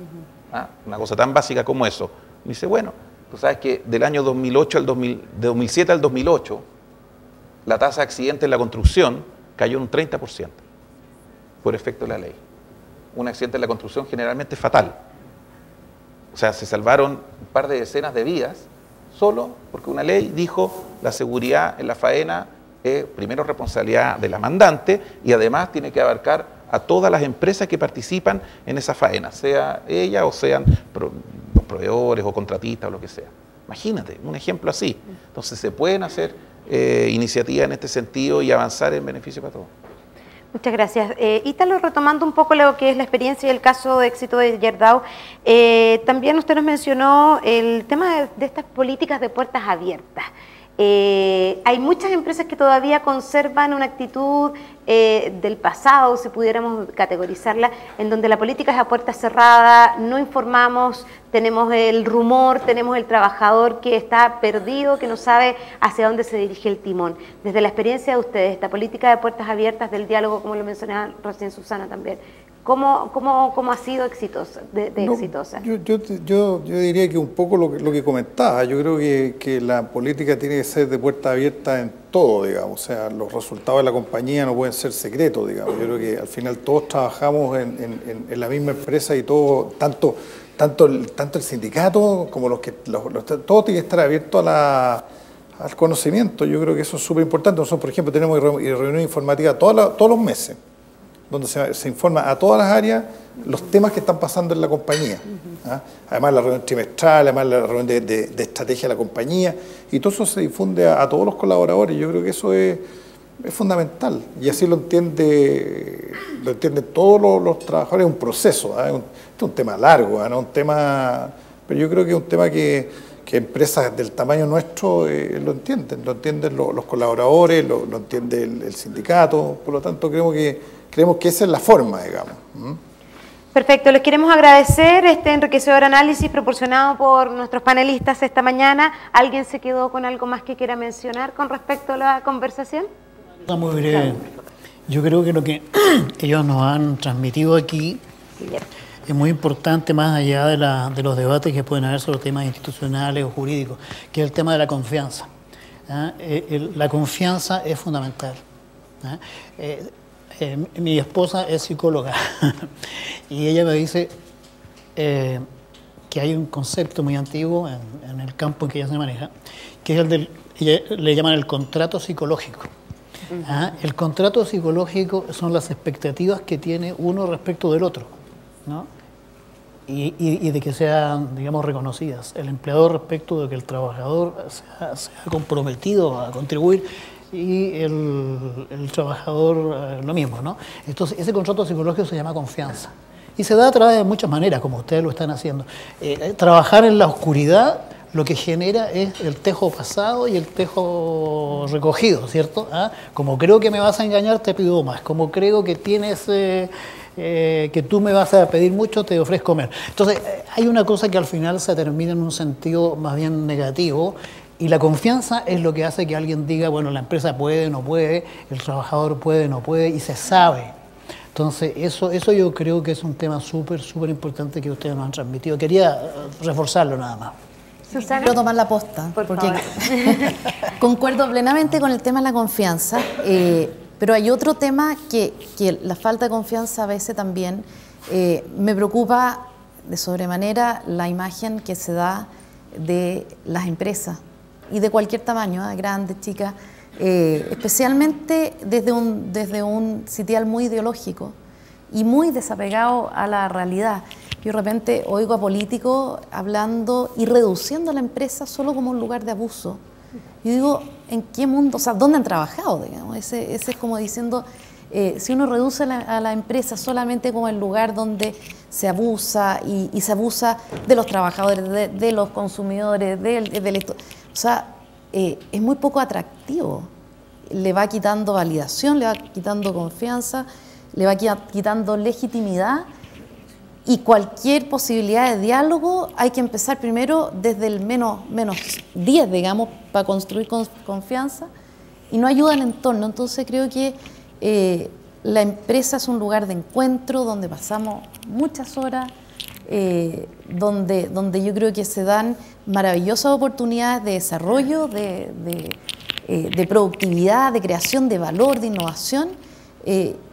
Una cosa tan básica como eso. Me dice, bueno, tú sabes que del año 2008 de 2007 al 2008, la tasa de accidentes en la construcción cayó en un 30% por efecto de la ley. Un accidente en la construcción generalmente es fatal. O sea, se salvaron un par de decenas de vidas solo porque una ley dijo la seguridad en la faena es primero responsabilidad de la mandante y además tiene que abarcar a todas las empresas que participan en esa faena, sea ella o sean los proveedores o contratistas o lo que sea. Imagínate, un ejemplo así. Entonces se pueden hacer iniciativas en este sentido y avanzar en beneficio para todos. Muchas gracias. Ítalo, retomando un poco lo que es la experiencia y el caso de éxito de Gerdau, también usted nos mencionó el tema de estas políticas de puertas abiertas. Hay muchas empresas que todavía conservan una actitud del pasado, si pudiéramos categorizarla, en donde la política es a puerta cerrada, no informamos, tenemos el rumor, tenemos el trabajador que está perdido, que no sabe hacia dónde se dirige el timón. Desde la experiencia de ustedes, esta política de puertas abiertas, del diálogo, como lo mencionaba recién Susana también, ¿cómo ha sido exitosa? Exitosa? Yo diría que un poco lo que comentaba, yo creo que la política tiene que ser de puerta abierta en todo, digamos, o sea, los resultados de la compañía no pueden ser secretos, digamos, yo creo que al final todos trabajamos en la misma empresa y todo, tanto el sindicato como todo tiene que estar abierto al conocimiento. Yo creo que eso es súper importante. Nosotros, por ejemplo, tenemos reunión informativa todos los meses, donde se informa a todas las áreas los temas que están pasando en la compañía. Además la reunión trimestral, además la reunión de estrategia de la compañía, y todo eso se difunde a todos los colaboradores. Yo creo que eso es fundamental, y así lo entienden todos los trabajadores. Es un proceso, este es un tema largo, ¿no? Pero yo creo que es un tema que empresas del tamaño nuestro lo entienden los colaboradores, lo entiende el sindicato, por lo tanto creemos que esa es la forma, digamos. Perfecto, les queremos agradecer este enriquecedor análisis proporcionado por nuestros panelistas esta mañana. ¿Alguien se quedó con algo más que quiera mencionar con respecto a la conversación? Está muy breve. Yo creo que lo que ellos nos han transmitido aquí es muy importante, más allá de los debates que pueden haber sobre temas institucionales o jurídicos, que es el tema de la confianza. La confianza es fundamental. Mi esposa es psicóloga y ella me dice que hay un concepto muy antiguo en el campo en que ella se maneja, que es ella le llaman el contrato psicológico. El contrato psicológico son las expectativas que tiene uno respecto del otro, ¿no? Y de que sean, digamos, reconocidas. El empleador respecto de que el trabajador sea comprometido a contribuir y el trabajador lo mismo, ¿no? Entonces, ese contrato psicológico se llama confianza. Y se da a través de muchas maneras, como ustedes lo están haciendo. Trabajar en la oscuridad lo que genera es el tejo pasado y el tejo recogido, ¿cierto? Como creo que me vas a engañar, te pido más. Como creo que tienes... que tú me vas a pedir mucho, te ofrezco menos. Entonces, hay una cosa que al final se termina en un sentido más bien negativo, y la confianza es lo que hace que alguien diga, bueno, la empresa puede, no puede, el trabajador puede, no puede, y se sabe. Entonces, eso yo creo que es un tema súper importante que ustedes nos han transmitido. Quería reforzarlo nada más. Susana, quiero tomar la posta, porque concuerdo plenamente con el tema de la confianza, pero hay otro tema que la falta de confianza a veces también me preocupa de sobremanera la imagen que se da de las empresas y de cualquier tamaño, grandes, chicas, especialmente desde un sitial muy ideológico y muy desapegado a la realidad. Yo de repente oigo a políticos hablando y reduciendo a la empresa solo como un lugar de abuso. Yo digo, ¿en qué mundo? O sea, ¿dónde han trabajado? Digamos? Ese es como diciendo, si uno reduce a la empresa solamente como el lugar donde se abusa y se abusa de los trabajadores, de los consumidores, o sea, es muy poco atractivo. Le va quitando validación, le va quitando confianza, le va quitando legitimidad, y cualquier posibilidad de diálogo hay que empezar primero desde el menos 10, digamos, para construir confianza, y no ayuda al entorno. Entonces creo que la empresa es un lugar de encuentro donde pasamos muchas horas, donde yo creo que se dan maravillosas oportunidades de desarrollo, de productividad, de creación de valor, de innovación,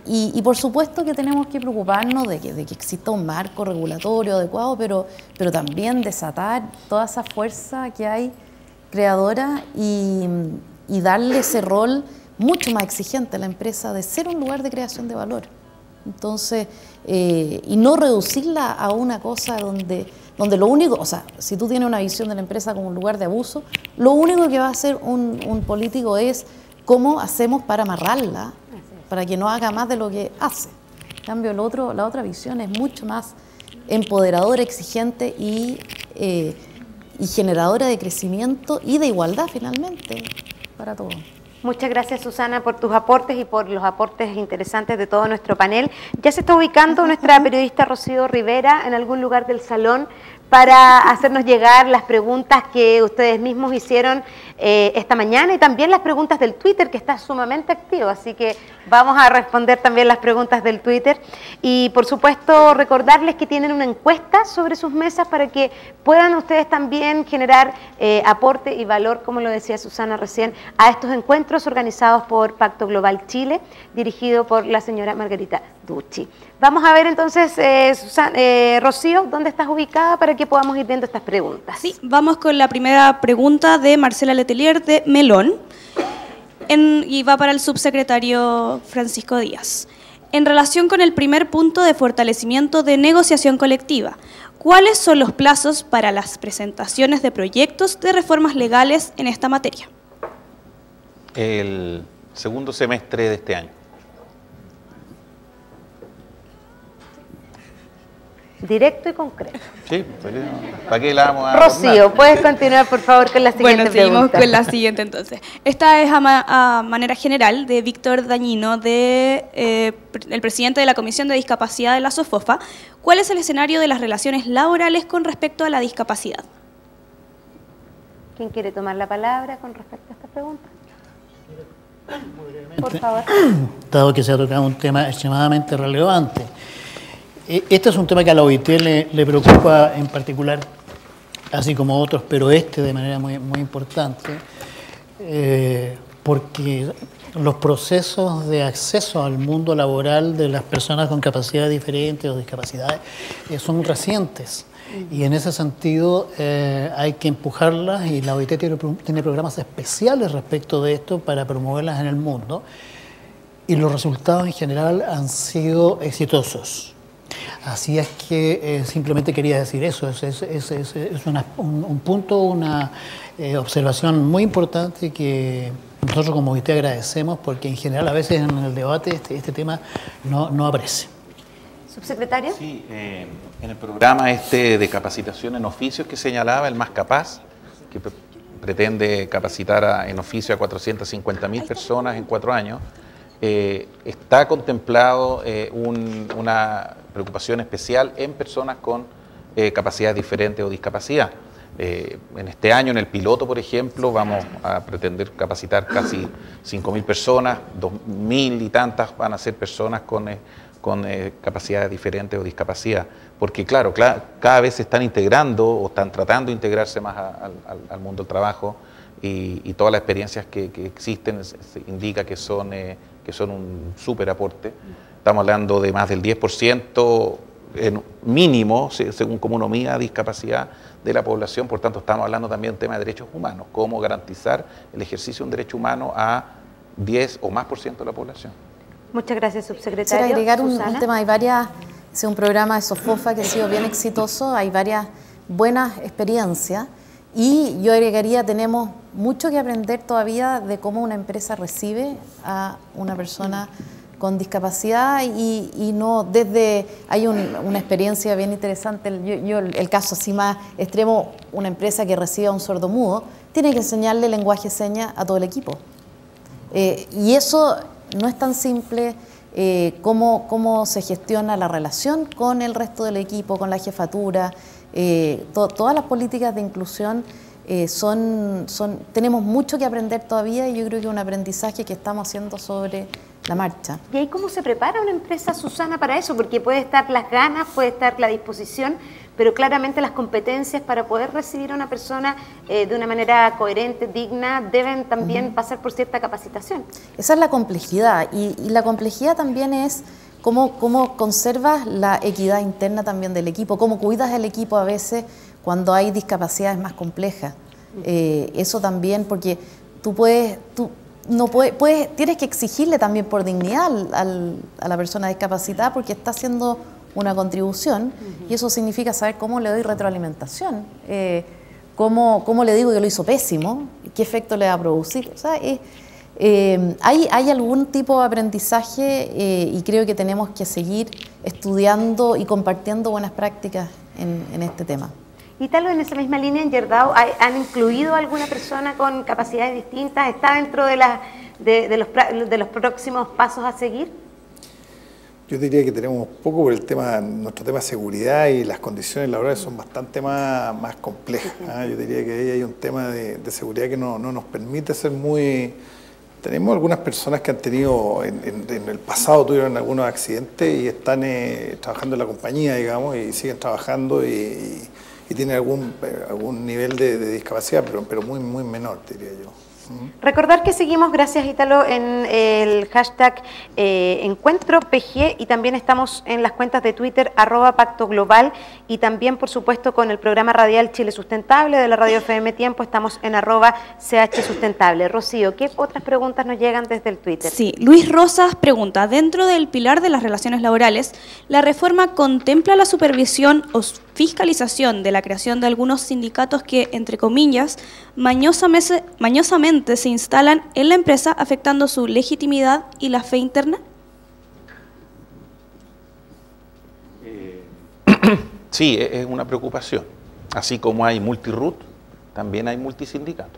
y por supuesto que tenemos que preocuparnos de que exista un marco regulatorio adecuado, pero también desatar toda esa fuerza que hay creadora y darle ese rol mucho más exigente a la empresa de ser un lugar de creación de valor. Entonces, y no reducirla a una cosa donde lo único, o sea, si tú tienes una visión de la empresa como un lugar de abuso, lo único que va a hacer un político es cómo hacemos para amarrarla, para que no haga más de lo que hace. En cambio, la otra visión es mucho más empoderadora, exigente y generadora de crecimiento y de igualdad, finalmente, para todos. Muchas gracias, Susana, por tus aportes y por los aportes interesantes de todo nuestro panel. Ya se está ubicando nuestra periodista Rocío Rivera en algún lugar del salón para hacernos llegar las preguntas que ustedes mismos hicieron esta mañana, y también las preguntas del Twitter, que está sumamente activo, así que vamos a responder también las preguntas del Twitter. Y por supuesto recordarles que tienen una encuesta sobre sus mesas para que puedan ustedes también generar aporte y valor, como lo decía Susana recién, a estos encuentros organizados por Pacto Global Chile, dirigido por la señora Margarita Ducci. Vamos a ver entonces, Rocío, ¿dónde estás ubicada para que podamos ir viendo estas preguntas? Sí, vamos con la primera pregunta de Marcela Letelier de Melón, y va para el subsecretario Francisco Díaz. En relación con el primer punto de fortalecimiento de negociación colectiva, ¿cuáles son los plazos para las presentaciones de proyectos de reformas legales en esta materia? El segundo semestre de este año. Directo y concreto. Sí, ¿para qué la vamos a Rocío, adornar? ¿puedes continuar por favor con la siguiente pregunta? Bueno, seguimos con la siguiente entonces. Esta es a manera general de Víctor Dañino, el presidente de la Comisión de Discapacidad de la SOFOFA. ¿Cuál es el escenario de las relaciones laborales con respecto a la discapacidad? ¿Quién quiere tomar la palabra con respecto a esta pregunta? Por favor. Dado que se ha tocado un tema extremadamente relevante. Este es un tema que a la OIT le preocupa en particular, así como otros, pero de manera muy importante, porque los procesos de acceso al mundo laboral de las personas con capacidades diferentes o discapacidades son recientes. Y en ese sentido hay que empujarlas, y la OIT tiene programas especiales respecto de esto para promoverlas en el mundo, y los resultados en general han sido exitosos. Así es que simplemente quería decir eso, es un punto, una observación muy importante que nosotros como OIT agradecemos, porque en general a veces en el debate este tema no aparece. ¿Subsecretario? Sí, en el programa de capacitación en oficios que señalaba, el Más Capaz, que pretende capacitar en oficio a 450.000 personas en 4 años, está contemplado una preocupación especial en personas con capacidades diferentes o discapacidad. En este año, en el piloto, por ejemplo, vamos a pretender capacitar casi 5.000 personas, 2.000 y tantas van a ser personas con capacidades diferentes o discapacidad, porque claro, cada vez se están integrando o están tratando de integrarse más al mundo del trabajo, y todas las experiencias que existen indica que son un súper aporte. Estamos hablando de más del 10% en mínimo, según como uno mida discapacidad de la población. Por tanto, estamos hablando también de un tema de derechos humanos, cómo garantizar el ejercicio de un derecho humano a 10 o más % de la población. Muchas gracias, subsecretario. Quisiera agregar un tema, hay varias, es un programa de SOFOFA que ha sido bien exitoso, hay varias buenas experiencias y yo agregaría, tenemos mucho que aprender todavía de cómo una empresa recibe a una persona con discapacidad y no desde, hay una experiencia bien interesante, el caso así más extremo, una empresa que recibe a un sordomudo, tiene que enseñarle lenguaje de señas a todo el equipo. Y eso no es tan simple, cómo se gestiona la relación con el resto del equipo, con la jefatura, todas las políticas de inclusión tenemos mucho que aprender todavía y yo creo que es un aprendizaje que estamos haciendo sobre la marcha. ¿Y ahí cómo se prepara una empresa, Susana, para eso? Porque puede estar las ganas, puede estar la disposición, pero claramente las competencias para poder recibir a una persona de una manera coherente, digna, deben también pasar por cierta capacitación. Esa es la complejidad y la complejidad también es cómo conservas la equidad interna también del equipo, cómo cuidas el equipo a veces cuando hay discapacidades más complejas. Eso también, porque tienes que exigirle también por dignidad a la persona discapacitada porque está haciendo una contribución y eso significa saber cómo le doy retroalimentación, cómo le digo que lo hizo pésimo, qué efecto le va a producir. O sea, hay algún tipo de aprendizaje y creo que tenemos que seguir estudiando y compartiendo buenas prácticas en este tema. Ítalo, en esa misma línea, en Yerdao, ¿han incluido a alguna persona con capacidades distintas? ¿Está dentro de los próximos pasos a seguir? Yo diría que tenemos poco por el tema, nuestro tema de seguridad y las condiciones laborales son bastante más complejas. Yo diría que ahí hay un tema de seguridad que no nos permite ser muy... Tenemos algunas personas que han tenido, en el pasado tuvieron algunos accidentes y están trabajando en la compañía, digamos, y siguen trabajando y tienen algún nivel de discapacidad, pero muy menor, diría yo. Recordar que seguimos, gracias Ítalo, en el hashtag EncuentroPG y también estamos en las cuentas de Twitter @Pacto Global y también por supuesto con el programa radial Chile Sustentable de la Radio FM Tiempo, estamos en @CH Sustentable. Rocío, ¿qué otras preguntas nos llegan desde el Twitter? Sí, Luis Rosas pregunta, dentro del pilar de las relaciones laborales, ¿la reforma contempla la supervisión o fiscalización de la creación de algunos sindicatos que, entre comillas, mañosamente se instalan en la empresa afectando su legitimidad y la fe interna? Sí, es una preocupación. Así como hay multirut, también hay multisindicato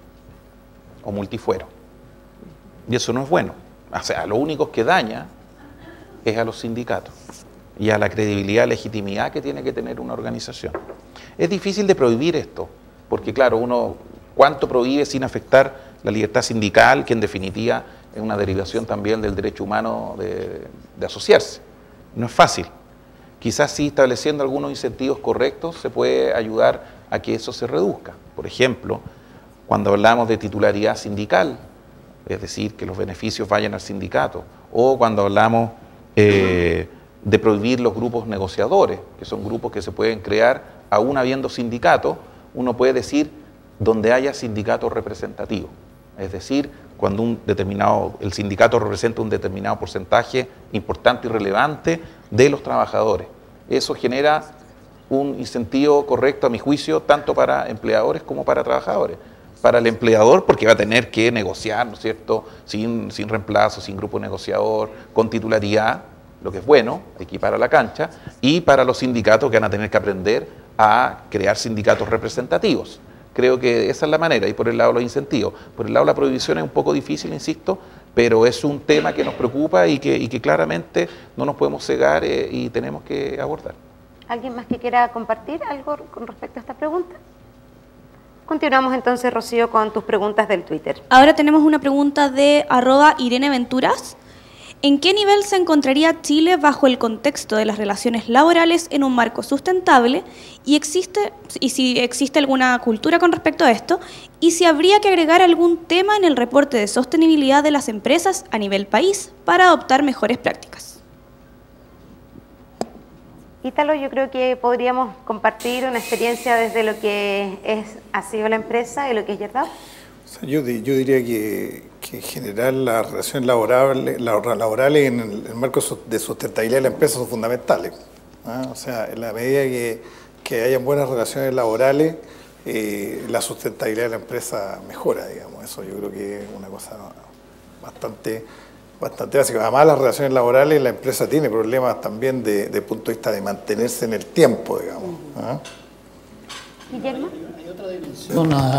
o multifuero. Y eso no es bueno. O sea, lo único que daña es a los sindicatos y a la credibilidad, legitimidad que tiene que tener una organización. Es difícil de prohibir esto, porque claro, ¿cuánto prohíbe sin afectar la libertad sindical, que en definitiva es una derivación también del derecho humano de asociarse? No es fácil. Quizás sí, estableciendo algunos incentivos correctos, se puede ayudar a que eso se reduzca. Por ejemplo, cuando hablamos de titularidad sindical, es decir, que los beneficios vayan al sindicato, o cuando hablamos de prohibir los grupos negociadores, que son grupos que se pueden crear aún habiendo sindicatos, uno puede decir donde haya sindicatos representativos. Es decir, cuando el sindicato representa un determinado porcentaje importante y relevante de los trabajadores. Eso genera un incentivo correcto, a mi juicio, tanto para empleadores como para trabajadores. Para el empleador, porque va a tener que negociar, ¿no es cierto?, sin reemplazo, sin grupo negociador, con titularidad, lo que es bueno, equipar a la cancha, y para los sindicatos que van a tener que aprender a crear sindicatos representativos. Creo que esa es la manera, y por el lado de los incentivos. Por el lado de la prohibición es un poco difícil, insisto, pero es un tema que nos preocupa y que claramente no nos podemos cegar y tenemos que abordar. ¿Alguien más que quiera compartir algo con respecto a esta pregunta? Continuamos entonces, Rocío, con tus preguntas del Twitter. Ahora tenemos una pregunta de @Irene Venturas. ¿En qué nivel se encontraría Chile bajo el contexto de las relaciones laborales en un marco sustentable? Y si existe alguna cultura con respecto a esto, y si habría que agregar algún tema en el reporte de sostenibilidad de las empresas a nivel país para adoptar mejores prácticas. Ítalo, yo creo que podríamos compartir una experiencia desde lo que ha sido la empresa y lo que es Yerdao. O sea, yo diría que en general las relaciones laborales en el marco de sustentabilidad de la empresa son fundamentales. ¿Ah? O sea, en la medida que hayan buenas relaciones laborales, la sustentabilidad de la empresa mejora, digamos. Eso yo creo que es una cosa bastante básica. Además, las relaciones laborales, la empresa tiene problemas también de punto de vista de mantenerse en el tiempo, digamos. ¿Ah? Guillermo.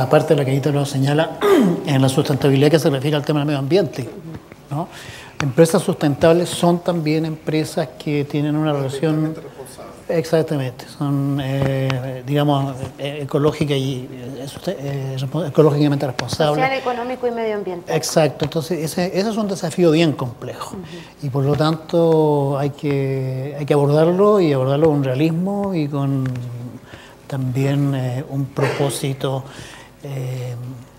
Aparte de la que Ítalo señala, en la sustentabilidad que se refiere al tema del medio ambiente, ¿no? Empresas sustentables son también empresas que tienen una relación... Exactamente, son, digamos, ecológica y ecológicamente responsables. Social, económico y medio ambiente. Exacto, entonces ese es un desafío bien complejo y por lo tanto hay que abordarlo y abordarlo con realismo y con también un propósito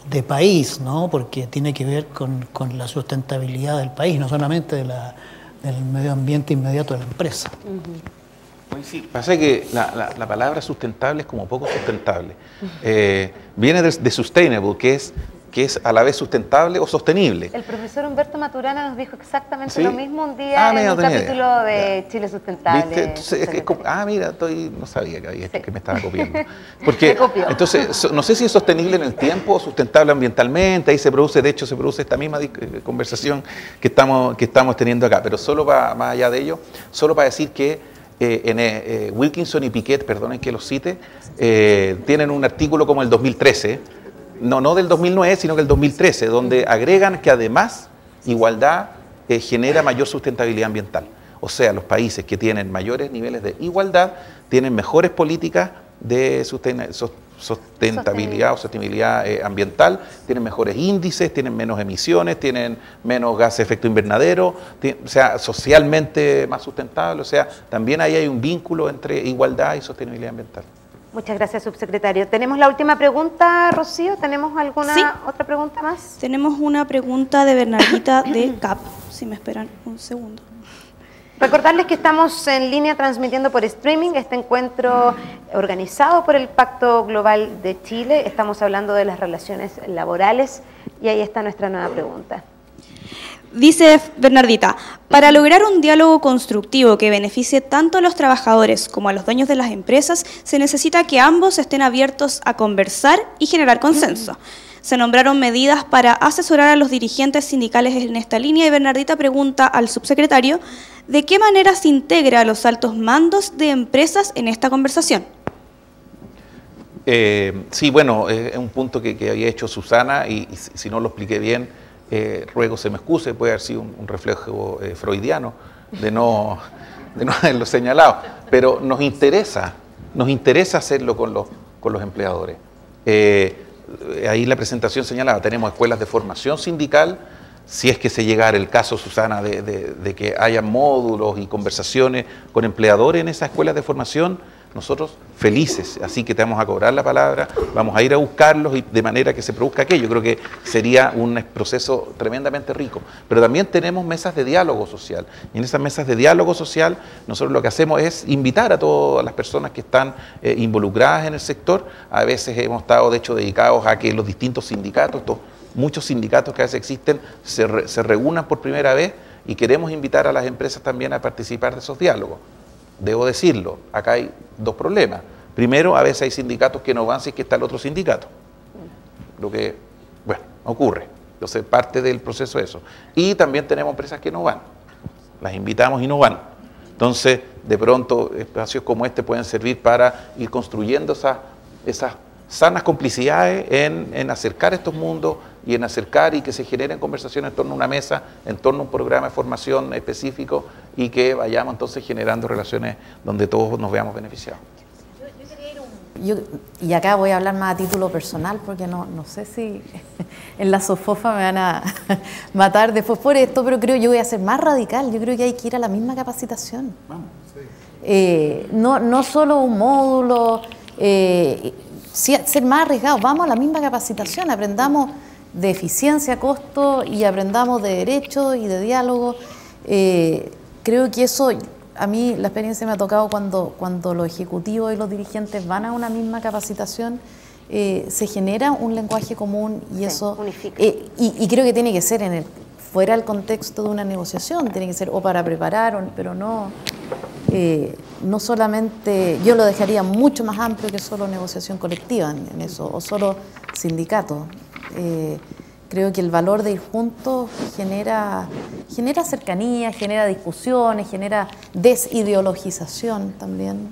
de país, ¿no? Porque tiene que ver con la sustentabilidad del país, no solamente del medio ambiente inmediato de la empresa. Sí, pasa que la palabra sustentable es como poco sustentable. Viene de sustainable, que es a la vez sustentable o sostenible. El profesor Humberto Maturana nos dijo exactamente ¿Sí? lo mismo un día en un capítulo de ya. Chile Sustentable. ¿Viste? Entonces, es como, mira, no sabía que había que me estaba copiando. Porque, entonces, no sé si es sostenible en el tiempo o sustentable ambientalmente, ahí se produce esta misma conversación que estamos teniendo acá, pero solo más allá de ello, solo para decir que Wilkinson y Piquet, perdonen que los cite, tienen un artículo como el 2013, no del 2009, sino que el 2013, donde agregan que además igualdad genera mayor sustentabilidad ambiental. O sea, los países que tienen mayores niveles de igualdad tienen mejores políticas de sustentabilidad o sostenibilidad ambiental, tienen mejores índices, tienen menos emisiones, tienen menos gases de efecto invernadero, o sea, socialmente más sustentable, o sea, también ahí hay un vínculo entre igualdad y sostenibilidad ambiental. Muchas gracias, subsecretario. ¿Tenemos la última pregunta, Rocío? ¿Tenemos alguna otra pregunta más? Tenemos una pregunta de Bernardita de CAP, si me esperan un segundo. Recordarles que estamos en línea transmitiendo por streaming este encuentro organizado por el Pacto Global de Chile. Estamos hablando de las relaciones laborales y ahí está nuestra nueva pregunta. Dice Bernardita, para lograr un diálogo constructivo que beneficie tanto a los trabajadores como a los dueños de las empresas, se necesita que ambos estén abiertos a conversar y generar consenso. Se nombraron medidas para asesorar a los dirigentes sindicales en esta línea y Bernardita pregunta al subsecretario ¿de qué manera se integra a los altos mandos de empresas en esta conversación? Sí, bueno, es un punto que había hecho Susana y si no lo expliqué bien, ruego se me excuse, puede haber sido un reflejo freudiano de no haberlo señalado, pero nos interesa hacerlo con los empleadores. Ahí la presentación señalaba, tenemos escuelas de formación sindical, si es que se llegara el caso, Susana, de que haya módulos y conversaciones con empleadores en esas escuelas de formación, nosotros felices, así que te vamos a cobrar la palabra, vamos a ir a buscarlos y de manera que se produzca aquello. Creo que sería un proceso tremendamente rico. Pero también tenemos mesas de diálogo social y en esas mesas de diálogo social nosotros lo que hacemos es invitar a todas las personas que están involucradas en el sector. A veces hemos estado de hecho dedicados a que los distintos sindicatos, muchos sindicatos que a veces existen, se reúnan por primera vez y queremos invitar a las empresas también a participar de esos diálogos. Debo decirlo, acá hay dos problemas. Primero, a veces hay sindicatos que no van si es que está el otro sindicato. Lo que, bueno, ocurre. Entonces, parte del proceso es eso. Y también tenemos empresas que no van. Las invitamos y no van. Entonces, de pronto, espacios como este pueden servir para ir construyendo esas sanas complicidades en acercar estos mundos y en acercar y que se generen conversaciones en torno a una mesa, en torno a un programa de formación específico y que vayamos entonces generando relaciones donde todos nos veamos beneficiados. Y acá voy a hablar más a título personal porque no sé si en la SOFOFA me van a matar después por esto, pero creo que yo voy a ser más radical. Yo creo que hay que ir a la misma capacitación. Vamos, sí. No solo un módulo, ser más arriesgados. Vamos a la misma capacitación, aprendamos de eficiencia, costo y aprendamos de derecho y de diálogo. Creo que eso a mí la experiencia me ha tocado cuando los ejecutivos y los dirigentes van a una misma capacitación, se genera un lenguaje común y eso unifica. Y creo que tiene que ser fuera del contexto de una negociación, tiene que ser o para preparar, pero no solamente, yo lo dejaría mucho más amplio que solo negociación colectiva en eso, o solo sindicato. Creo que el valor de ir juntos genera cercanía, genera discusiones, genera desideologización también.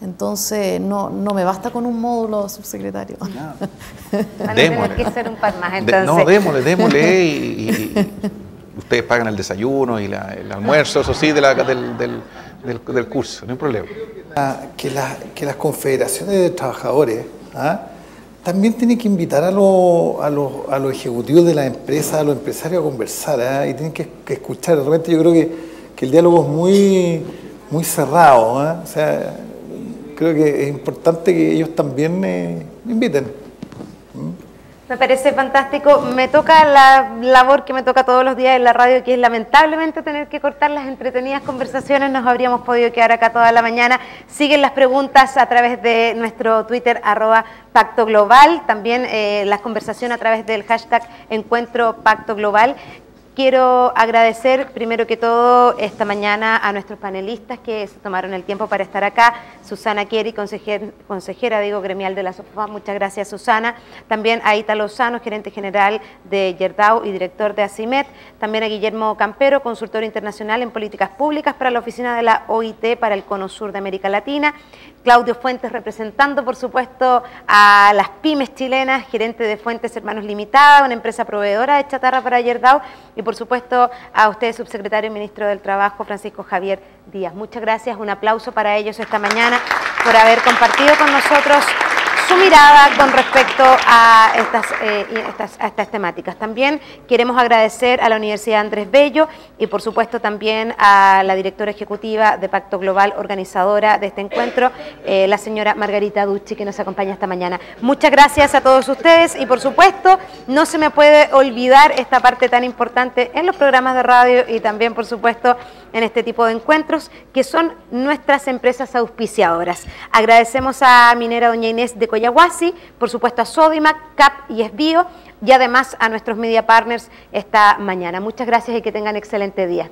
Entonces, no me basta con un módulo, subsecretario. No. Van a tener que ser un par más, entonces. No, démosle y ustedes pagan el desayuno y el almuerzo, eso sí, del curso, no hay problema. Que las confederaciones de trabajadores también tienen que invitar a los ejecutivos de las empresas, a los empresarios a conversar, y tienen que escuchar. De repente yo creo que el diálogo es muy cerrado, o sea, creo que es importante que ellos también inviten. Me parece fantástico. Me toca la labor que me toca todos los días en la radio, que es lamentablemente tener que cortar las entretenidas conversaciones. Nos habríamos podido quedar acá toda la mañana. Siguen las preguntas a través de nuestro Twitter, @PactoGlobal. También las conversaciones a través del hashtag Encuentro Pacto Global. Quiero agradecer primero que todo esta mañana a nuestros panelistas que se tomaron el tiempo para estar acá. Susana Keri, consejera gremial de la SOFOA, muchas gracias Susana. También a Ita Lozano, gerente general de Yerdao y director de ACIMED. También a Guillermo Campero, consultor internacional en políticas públicas para la oficina de la OIT para el Cono Sur de América Latina. Claudio Fuentes, representando por supuesto a las pymes chilenas, gerente de Fuentes Hermanos Limitada, una empresa proveedora de chatarra para Yerdao. Y por supuesto a usted, subsecretario y ministro del Trabajo, Francisco Javier Díaz. Muchas gracias, un aplauso para ellos esta mañana por haber compartido con nosotros su mirada con respecto a estas temáticas. También queremos agradecer a la Universidad Andrés Bello y por supuesto también a la directora ejecutiva de Pacto Global, organizadora de este encuentro, la señora Margarita Ducci, que nos acompaña esta mañana. Muchas gracias a todos ustedes y por supuesto no se me puede olvidar esta parte tan importante en los programas de radio y también por supuesto en este tipo de encuentros, que son nuestras empresas auspiciadoras. Agradecemos a Minera Doña Inés de Coyahuasi, por supuesto a Sodimac, CAP y Esbio, y además a nuestros media partners esta mañana. Muchas gracias y que tengan excelente día.